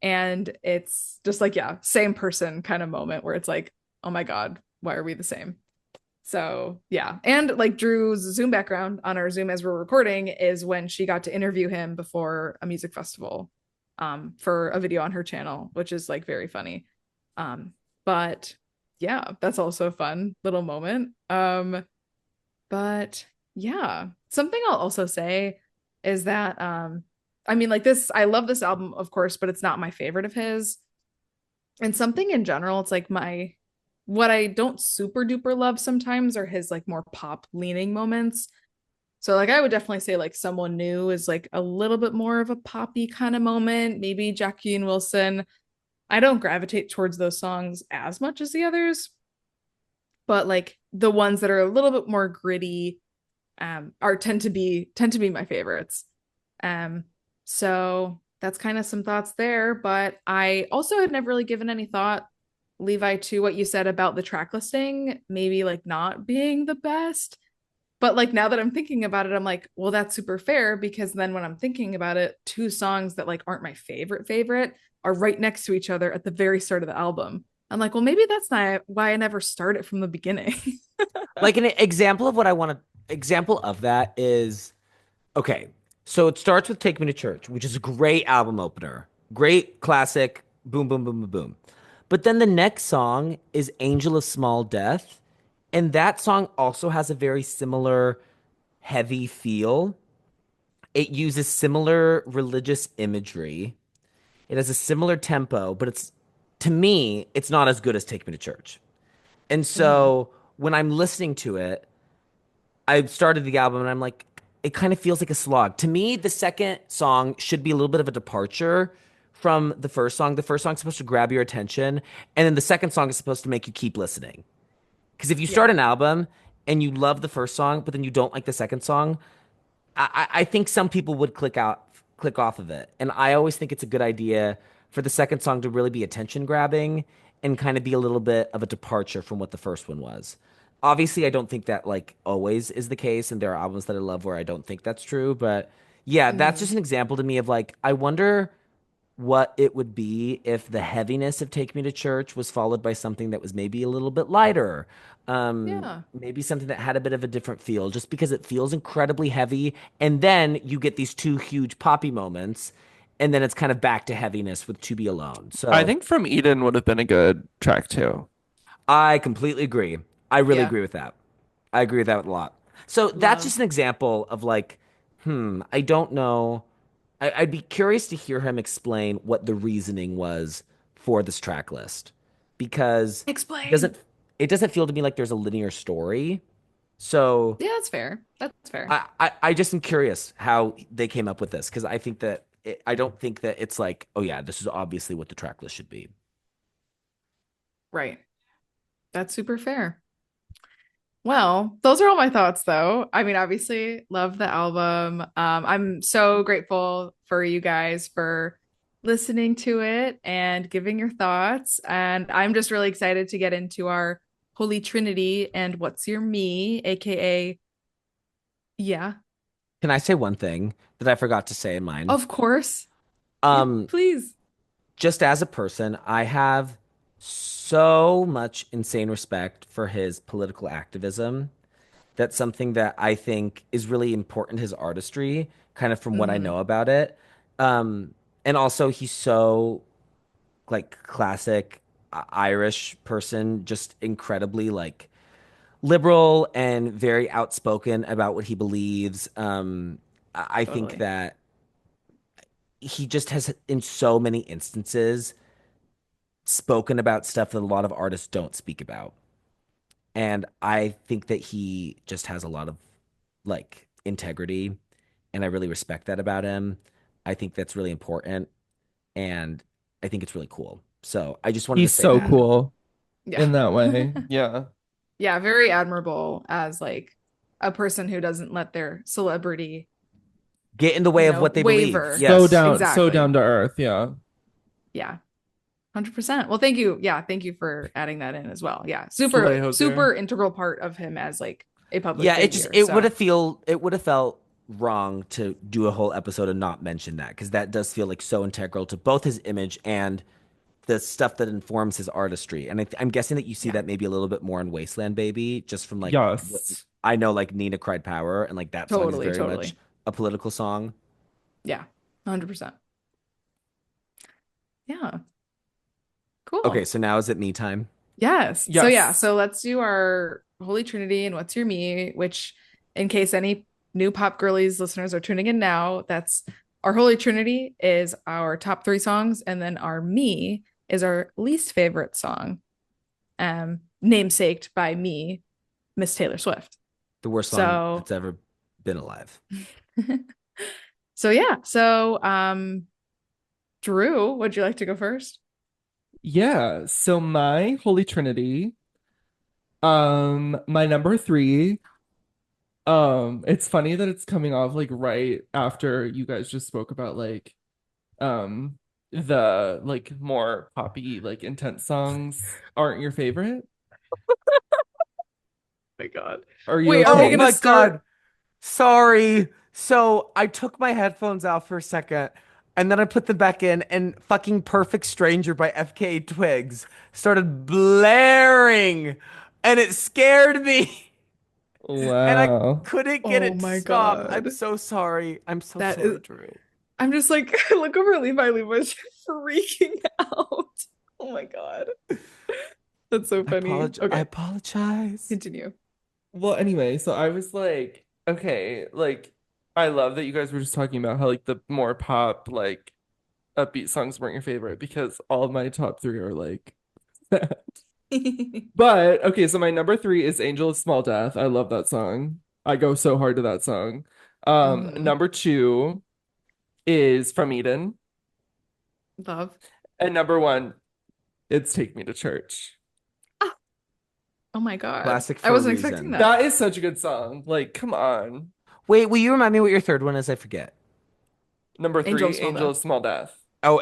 And it's just like, yeah, same person kind of moment where it's like, oh my God, why are we the same? So yeah. And like Drew's Zoom background on our Zoom as we're recording is when she got to interview him before a music festival for a video on her channel, which is like very funny. But yeah, that's also a fun little moment. But yeah, something I'll also say is that I mean like this, I love this album, of course, but it's not my favorite of his. And something in general, it's like my what I don't super duper love sometimes are his like more pop leaning moments. So like I would definitely say like Someone New is like a little bit more of a poppy kind of moment. Maybe Jackie and Wilson. I don't gravitate towards those songs as much as the others, but like the ones that are a little bit more gritty are tend to be my favorites. Um, so that's kind of some thoughts there. But I also had never really given any thought, Levi, to what you said about the track listing, maybe like not being the best. But like now that I'm thinking about it, I'm like, well, that's super fair because then when I'm thinking about it, two songs that like aren't my favorite are right next to each other at the very start of the album. I'm like, well, maybe that's not why I never start it from the beginning. Like an example of what I want to example of that is okay. So it starts with Take Me to Church, which is a great album opener. Great classic, boom boom boom boom boom. But then the next song is Angel of Small Death, and that song also has a very similar heavy feel. It uses similar religious imagery. It has a similar tempo, but it's to me, it's not as good as Take Me to Church. And Mm-hmm. so when I'm listening to it, I started the album and I'm like, it kind of feels like a slog. To me, the second song should be a little bit of a departure from the first song. The first song's supposed to grab your attention, and then the second song is supposed to make you keep listening. Because if you start Yeah. an album and you love the first song, but then you don't like the second song, I think some people would click off of it. And I always think it's a good idea for the second song to really be attention grabbing and kind of be a little bit of a departure from what the first one was. Obviously, I don't think that like always is the case, and there are albums that I love where I don't think that's true. But yeah, that's Mm-hmm. just an example to me of like, I wonder what it would be if the heaviness of Take Me to Church was followed by something that was maybe a little bit lighter. Yeah. Maybe something that had a bit of a different feel, just because it feels incredibly heavy. And then you get these two huge poppy moments, and then it's kind of back to heaviness with To Be Alone. I So think From Eden would have been a good track too. I completely agree. I really Yeah. agree with that. I agree with that a lot. So that's Love. just an example of like, I don't know. I'd be curious to hear him explain what the reasoning was for this track list because it Explain. doesn't it doesn't feel to me like there's a linear story. So Yeah, that's fair. That's fair. I just am curious how they came up with this because I think that I don't think that it's like, oh yeah, this is obviously what the track list should be. Right. That's super fair. Well, those are all my thoughts though. I mean, obviously, love the album. I'm so grateful for you guys for listening to it and giving your thoughts. And I'm just really excited to get into our Holy Trinity and What's Your Me, aka yeah, Can I say one thing that I forgot to say in mine? of course. Yeah, Um, please. just as a person, I have so much insane respect for his political activism. That's something that I think is really important, his artistry, kind of from what I Hmm. know about it. And also he's so like classic Irish person, just incredibly like liberal and very outspoken about what he believes. I think Totally. that he just has in so many instances spoken about stuff that a lot of artists don't speak about. And I think that he just has a lot of like integrity, and I really respect that about him. I think that's really important, and I think it's really cool. So I just wanted to He's say so that. cool Yeah. in that way. Yeah. Yeah, very admirable as like a person who doesn't let their celebrity, Get in the way of what they believe. waver. Yes. So Exactly. down to earth. Yeah. Yeah. 100%. Well, thank you. Yeah, thank you for adding that in as well. Yeah. Slay Super Hozier. super integral part of him as like a public Yeah, figure. So, it would have felt wrong to do a whole episode and not mention that because that does feel like so integral to both his image and the stuff that informs his artistry. And I'm guessing that you see yeah. that maybe a little bit more in Wasteland Baby, just from like what Yes. I know, like Nina Cried Power, and like that song is Totally, very much totally. a political song. Yeah. 100%. Yeah. Okay, Cool. so now is it me time? Yes. So yeah, Yes. so let's do our Holy Trinity and What's Your Me, which in case any new Pop Girlies listeners are tuning in now, that's our Holy Trinity is our top three songs, and then our Me is our least favorite song, namesaked by me, Miss Taylor Swift. The worst song So that's ever been alive. so yeah. So Drew, would you like to go first? Yeah. So my Holy Trinity My number three, it's funny that it's coming off like right after you guys just spoke about like um the like more poppy, like intense songs aren't your favorite. My God. Are you Wait, are we Oh gonna okay? my start? God. Sorry. So I took my headphones out for a second and then I put them back in and fucking Perfect Stranger by FKA Twigs started blaring and it scared me and I Wow. couldn't get Oh it to my stop. I'm God. so sorry. I'm so That is, sorry, Drew. I'm just like, look over at Levi. Levi's freaking out. Oh my God. That's so funny. I Okay, apologize. continue. Well, anyway, so I was like, okay, like I love that you guys were just talking about how like the more pop, like upbeat songs weren't your favorite because all of my top three are like that. But okay, so my number three is Angel of Small Death. I love that song. I go so hard to that song. Hmm. Number two is From Eden. Love. And number one, it's Take Me to Church. Ah, oh my God. Classic I for a wasn't expecting reason. that. That is such a good song. Like, come on. Wait, will you remind me what your third one is? I forget. Number Angel of three, Small Angel Death. of Small Death. Oh,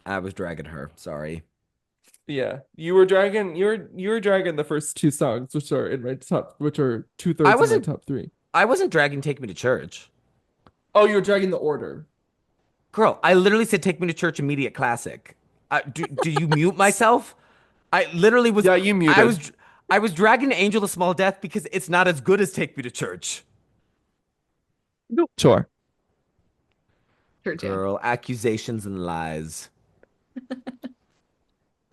I was dragging her. Sorry. Yeah, you were dragging the first two songs, which are in my top, which are I two-thirds of my wasn't top three. I wasn't dragging Take Me to Church. Oh, you were dragging the order. Girl, I literally said Take Me to Church immediate classic. Do you mute myself? I literally was Yeah, you I muted. was I was dragging Angel of Small Death because it's not as good as Take Me to Church. Nope. Sure. Church, yeah. Girl, accusations and lies.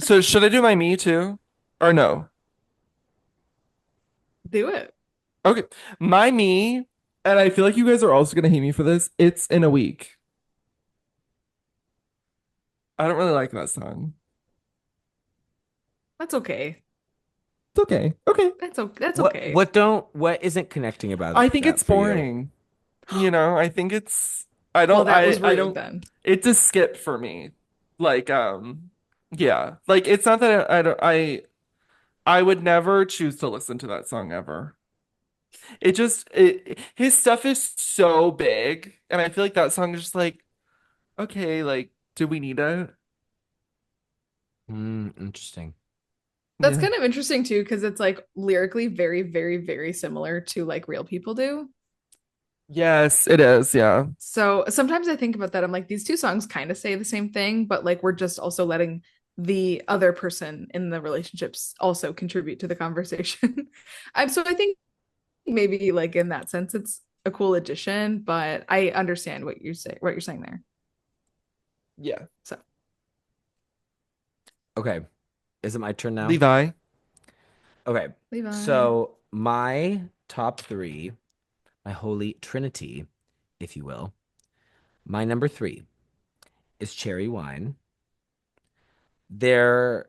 So should I do my me too? Or no? Do it. Okay. My me, and I feel like you guys are also gonna hate me for this. It's in a week. I don't really like that song. That's okay. It's okay. Okay. That's okay. What isn't connecting about I think that it's for you? boring. I think it's Well, that was I rude don't then. it's a skip for me. Like yeah. Like it's not that I don't I would never choose to listen to that song ever. His stuff is so big and I feel like that song is just like okay, like do we need it? Interesting. That's Yeah. kind of interesting too, because it's like lyrically very, very, very similar to like Real People Do. Yes, it is. Yeah. So sometimes I think about that. I'm like, these two songs kind of say the same thing, but like we're just also letting the other person in the relationships also contribute to the conversation. So I think maybe like in that sense, it's a cool addition, but I understand what you're saying there. Yeah. So Okay. Is it my turn now? Levi. Okay. Levi. So my top three, my holy trinity, if you will. My number three is cherry wine. There,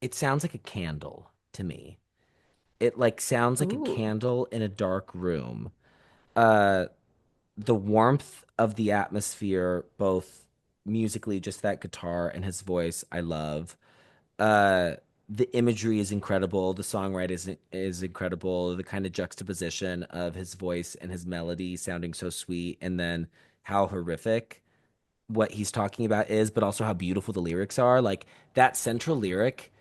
it sounds like a candle to me. It like sounds like a Ooh. candle in a dark room. Uh, the warmth of the atmosphere, both musically, just that guitar and his voice, I love. Uh, the imagery is incredible. The songwriting is incredible. The kind of juxtaposition of his voice and his melody sounding so sweet, and then how horrific what he's talking about is, but also how beautiful the lyrics are. Like that central lyric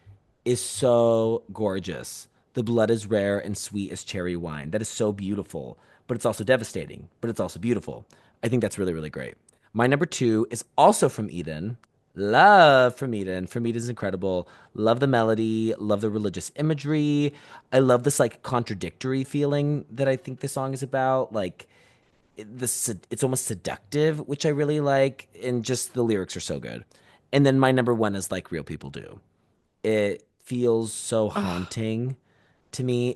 is so gorgeous. The blood is rare and sweet as cherry wine. That is so beautiful, but it's also devastating, but it's also beautiful. I think that's really, really great. My number two is also from Eden. Love From Eden. From Eden is incredible. Love the melody, love the religious imagery. I love this like contradictory feeling that I think the song is about. Like it's almost seductive, which I really like, and just the lyrics are so good. And then my number one is like Real People Do. It feels so Oh, haunting to me.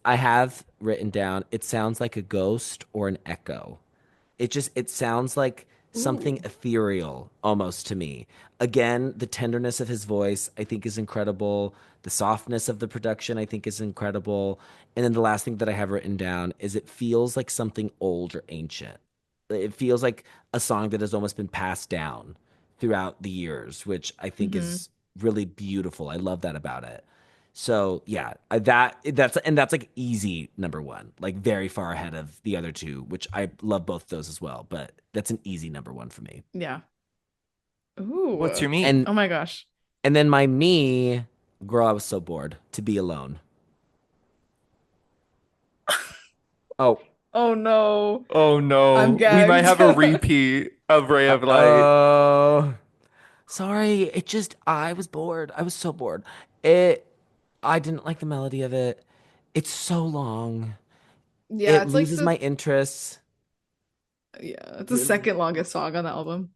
I have written down it sounds like a ghost or an echo. It sounds like something ooh. ethereal almost to me. Again, the tenderness of his voice I think is incredible. The softness of the production I think is incredible. And then the last thing that I have written down is it feels like something old or ancient. It feels like a song that has almost been passed down throughout the years, which I think Hmm. is really beautiful. I love that about it. So yeah, that's like easy number one, like very far ahead of the other two, which I love both those as well. But that's an easy number one for me. Yeah. What's Ooh. your me? And Oh my gosh. and then my me, girl, I was so bored to be alone. Oh, Oh no. Oh I'm no, we might gagged. have a repeat of Ray of Light. oh, sorry. It just I was bored. I was so bored. It I didn't like the melody of it. It's so long. Yeah, It it's like loses the my interest. yeah, it's the Really second loses my longest interest. song on the album.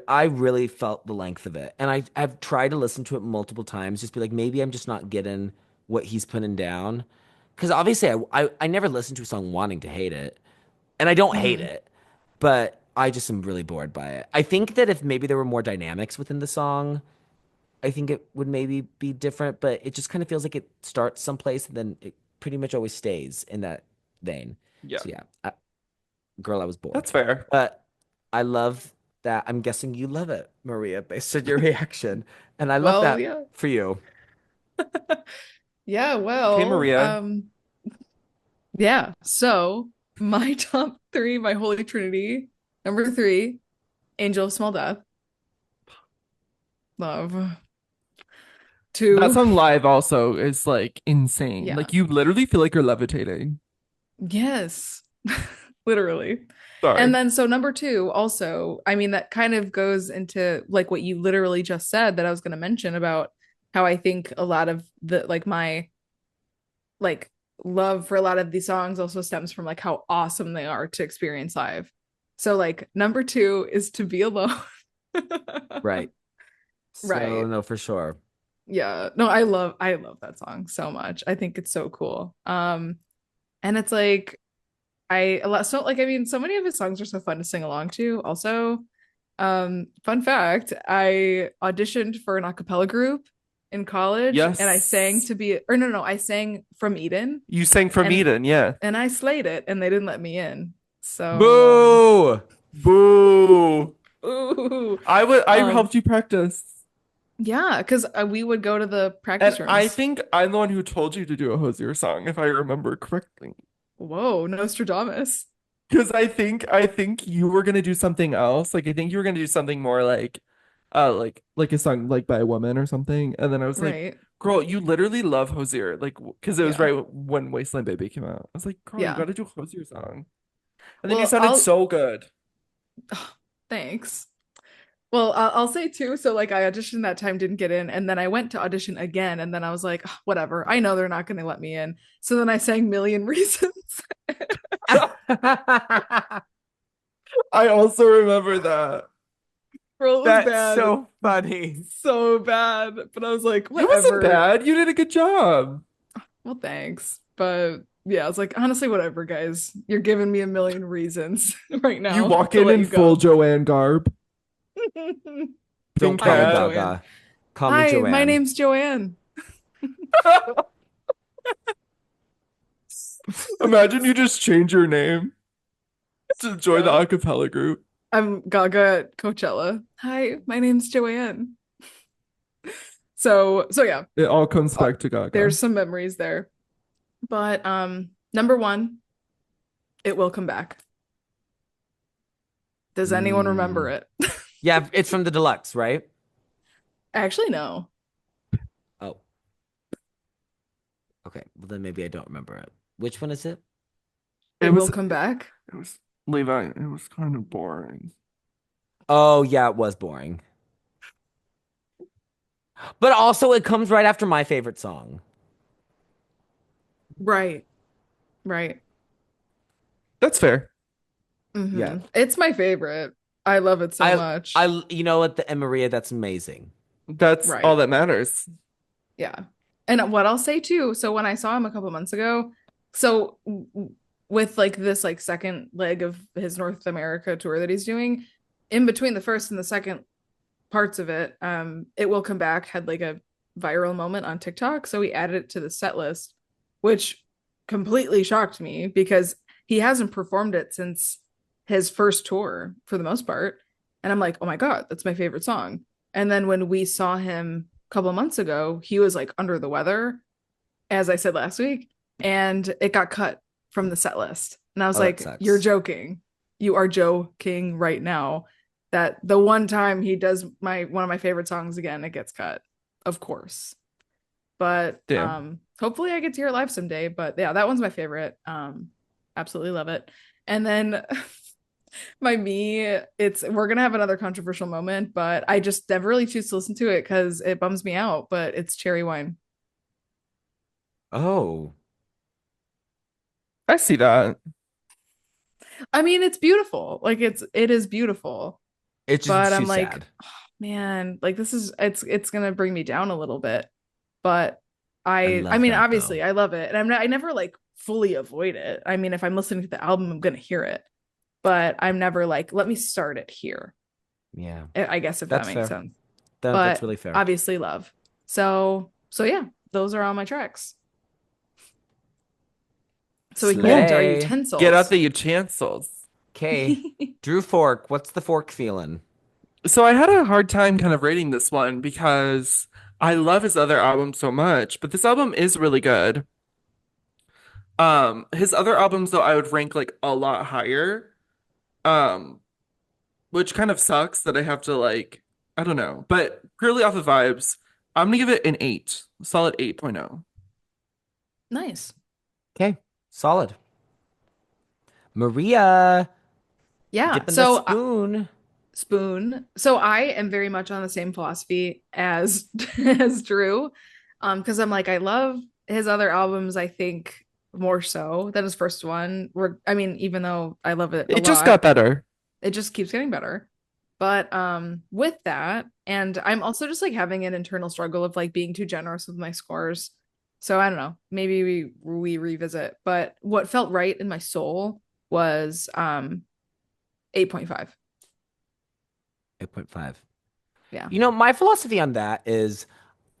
I really felt the length of it. And I've tried to listen to it multiple times, just be like, maybe I'm just not getting what he's putting down. Because obviously I never listened to a song wanting to hate it. And I don't hate Hmm. it, but I just am really bored by it. I think that if maybe there were more dynamics within the song, I think it would maybe be different, but it just kind of feels like it starts someplace and then it pretty much always stays in that vein. Yeah, So yeah, girl, I was bored. that's fair. But I love that. I'm guessing you love it, Maria, based on your reaction. And I love Well, that yeah. for you. Yeah, Okay, well, Maria. yeah. So my top three, my holy trinity. Number three, Angel of Small Death. Love. That Two, song live also is like insane. yeah. Like you literally feel like you're levitating. Yes. Literally. And Sorry. then so number two, also, I mean, that kind of goes into like what you literally just said that I was going to mention about how I think a lot of the like my like love for a lot of these songs also stems from like how awesome they are to experience live. So like number two is To Be Alone. Right. So Right. no, for sure. Yeah. No, I love that song so much. I think it's so cool. And it's like I a lot so like I mean so many of his songs are so fun to sing along to. Also, fun fact, I auditioned for an a cappella group in college and I sang Yes. to be or no, I sang From Eden You sang from and Eden, yeah. I slayed it and they didn't let me in. So Boo! Boo. ooh, I helped you practice. yeah, because we would go to the And practice I rooms. think I'm the one who told you to do a Hozier song, if I remember correctly. Whoa, Nostradamus. Because I think you were gonna do something else. Like I think you were gonna do something more like a song like by a woman or something. And then I was like, Right. girl, you literally love Hozier. Like because it was Yeah. right when Wasteland Baby came out. I was like, girl, you Yeah. gotta do a Hozier song. And then you Well, sounded so good. thanks. Well, I'll say too. So, like, I auditioned that time, didn't get in, and then I went to audition again, and then I was like, "Ugh, whatever. I know they're not going to let me in." So then I sang Million Reasons. I also remember that. Bro, it was That's bad, so funny. so bad. But I was like, It wasn't whatever. bad. You did a good job. Well, thanks. But yeah, I was like, honestly, whatever, guys. You're giving me a million reasons right You now walk to in let in you full go. Joanne garb, Don't pink call I me am hat. Joanne. Gaga. Call me Hi, my Joanne. name's Joanne. Imagine you just change your name to join the Yeah. a cappella group. I'm Gaga at Coachella. Hi, my name's Joanne. So yeah, It all comes uh, back to Gaga. there's some memories there. But number one, it will come back. Does anyone remember Mm. it? Yeah, it's from the deluxe, right? Actually, no. Oh, okay. Well, then maybe I don't remember it. Which one is it? It It will was come back. it was Levi. It was kind of boring. Oh, yeah, it was boring. But also, it comes right after my favorite song. Right. Right. That's fair. Yeah. It's my favorite. I love it so I, much. you know what, the Maria, that's amazing. That's all Right. that matters. Yeah. And what I'll say too, so when I saw him a couple months ago, so with like this like second leg of his North America tour that he's doing, in between the first and the second parts of it, It Will Come Back had like a viral moment on TikTok. So he added it to the set list, which completely shocked me because he hasn't performed it since his first tour for the most part. And I'm like, oh my God, that's my favorite song. And then when we saw him couple months ago, he was like under the weather, as I said last week, and it got cut from the set list. And I was Oh, that like, "You're sucks. joking. You are joking right now that the one time he does my one of my favorite songs again, it gets cut." Of course. But Damn. hopefully I get to hear it live someday. But yeah, that one's my favorite. Absolutely love it. And then my me, it's we're gonna have another controversial moment, but I just never really choose to listen to it because it bums me out. But it's cherry wine. Oh, I see that. I mean, it's beautiful. Like it is beautiful. it's But just too I'm like, sad. oh, man, like this is it's gonna bring me down a little bit. But I I love mean, that though. obviously I love it. And I never like fully avoid it. I mean, if I'm listening to the album, I'm gonna hear it. But I'm never like, let me start it here. Yeah, I guess if that that's makes fair. sense. That's But really fair. obviously love. So yeah, those are all my tracks. So we can get into our Cool. Slay. Get out utensils. the utensils. Okay. Drew Fork, what's the fork feeling? So I had a hard time kind of rating this one because I love his other album so much, but this album is really good. His other albums though I would rank like a lot higher. Um, which kind of sucks that I have to like I don't know, but purely off of vibes, I'm gonna give it an 8, solid 8.0. Nice. Okay, solid. Maria, Yeah. dipping the spoon. Spoon. So I am very much on the same philosophy as as Drew. Because I'm like, I love his other albums, I think more so than his first one. I mean, even though I love it a It just got lot, better. it just keeps getting better. But with that, and I'm also just like having an internal struggle of like being too generous with my scores. So I don't know. Maybe we revisit. But what felt right in my soul was 8.5. 8.5. Yeah. My philosophy on that is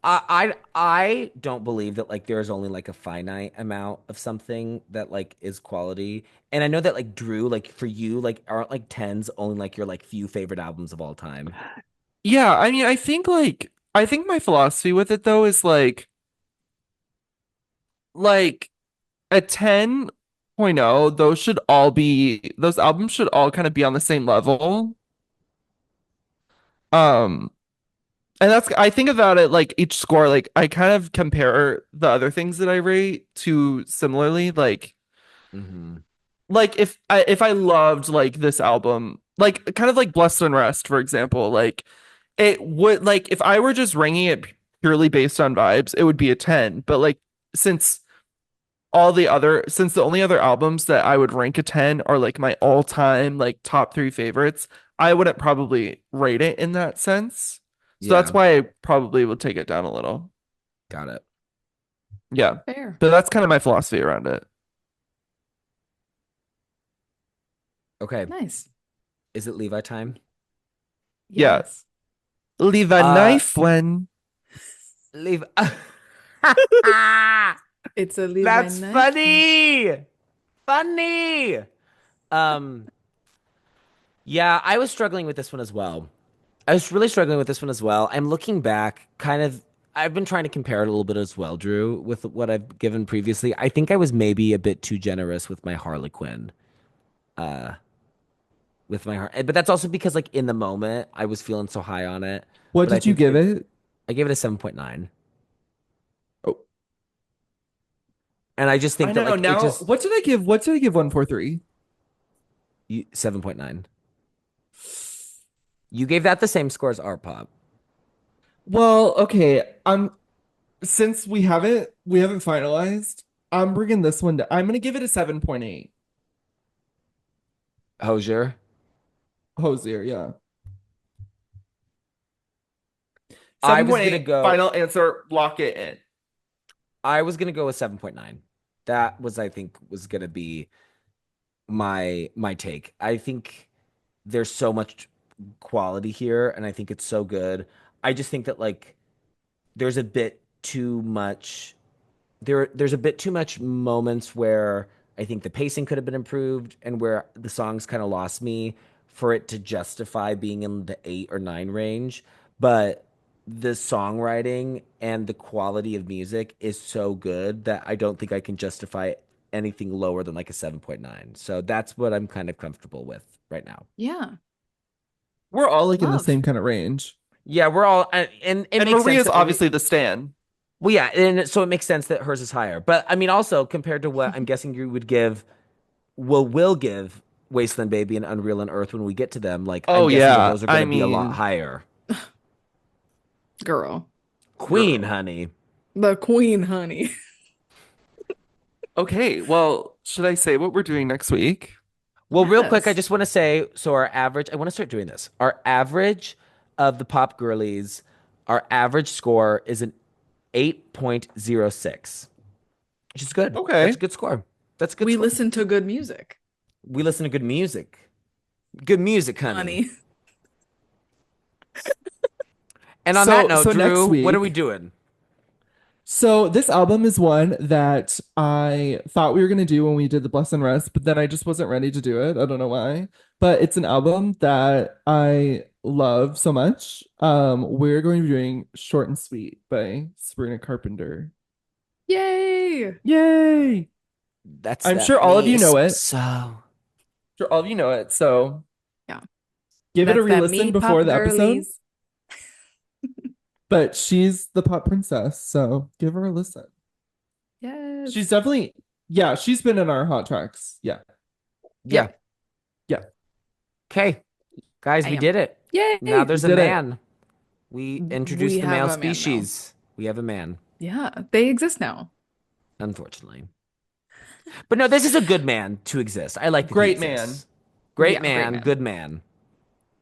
I don't believe that like there's only like a finite amount of something that like is quality. And I know that like Drew, like for you, like aren't like tens only like your like few favorite albums of all time. Yeah, I mean, I think my philosophy with it though is like a 10.0, those albums should all kind of be on the same level. Um, and that's I think about it like each score, like I kind of compare the other things that I rate to similarly, Hmm. like if I loved like this album, like kind of like Blessed Unrest, for example, like it would like if I were just ranking it purely based on vibes, it would be a 10. But like since since the only other albums that I would rank a 10 are like my all-time like top three favorites, I wouldn't probably rate it in that sense. So that's Yeah, why I probably would take it down a little. got it. Yeah. Fair. But that's kind of my philosophy around it. Okay. Nice. Is it Levi time? Yeah. Yes. Leave a Uh, knife when Levi. It's a Levi That's knife. funny. Funny. Um, yeah, I was struggling with this one as well. I was really struggling with this one as well. I'm looking back, kind of. I've been trying to compare it a little bit as well, Drew, with what I've given previously. I think I was maybe a bit too generous with my Harlequin, uh, with my heart. But that's also because, like, in the moment, I was feeling so high on it. what But I did you think give it? I gave it a 7.9, Oh, and I just I think that know. like it Now, just what did I give 143? 7.9. You gave that the same score as our pop. Well, okay. Since we haven't finalized, I'm bringing this one to, I'm gonna give it a 7.8. Hozier. Hosier, yeah. I was gonna 7.8, go. final answer, lock it in. I was gonna go with 7.9. That was, I think, was gonna be my take. I think there's so much quality here, and I think it's so good. I just think that like there's a bit too much. There's a bit too much moments where I think the pacing could have been improved, and where the songs kind of lost me for it to justify being in the 8 or 9 range. But the songwriting and the quality of music is so good that I don't think I can justify anything lower than like a 7.9. So that's what I'm kind of comfortable with right now. Yeah. We're all like in the Love. same kind of range. Yeah, we're all, and it And makes sense Maria's that obviously the stan. well, yeah, and so it makes sense that hers is higher. But I mean, also compared to what I'm guessing you would give, will give Wasteland Baby and Unreal and Earth when we get to them, like I'm Oh guessing that yeah. those are going I to be a lot mean, higher. Girl. Queen, Girl. honey. The queen, honey. okay, well, should I say what we're doing next week? Well, real quick, I Yes. just want to say, so our average, I want to start doing this. Our average of the Pop Girlies, our average score is an 8.06, which is good. That's Okay. a good score. That's a good We score. listen to good music, We listen to good music. Good music, honey. honey. And on that note, So Drew, next what are we week, doing? so this album is one that I thought we were gonna do when we did the Bless and Rest, but then I just wasn't ready to do it. I don't know why. But it's an album that I love so much. We're going to be doing Short and Sweet by Sabrina Carpenter. Yay. Yay! That's I'm that sure all of you know me. it. So, Sure all of you know it. So Yeah. give it a That's that re-listen me, before Pop the episode. Girlies. But she's the pop princess, so give her a listen. She's Yes. definitely, yeah, she's been in our hot tracks. Yeah. yeah. Yep. Yeah. Okay, guys, I we am. did it. Now Yay. We there's a did it. man. We We introduced the have male a man now. species. We have a man, Yeah. They exist now. unfortunately. But no, this is a good man to exist. I like that he Great man. exists. Great Yeah. Great man, man. good man.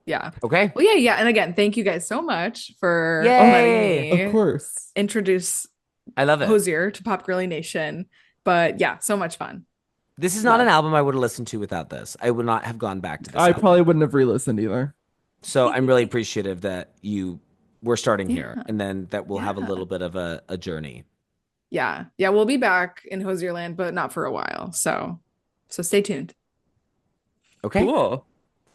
Yeah. Okay? Well, yeah. Yeah. And again, thank you guys so much for Oh, letting Yay! of me course. introduce I love it. Hozier to Pop Girly Nation. But yeah, so much fun. This is not an Love. album I would have listened to without this. I would not have gone back to this I probably album. wouldn't have re-listened either. So I'm really appreciative that you were starting here Yeah. and then that we'll have a Yeah. little bit of a journey. Yeah. Yeah. We'll be back in Hozier Land, but not for a while. So stay tuned. Okay? Cool.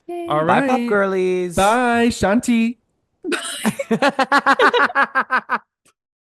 All Yay. Bye, Pop right. Girlies. Bye, Shanti.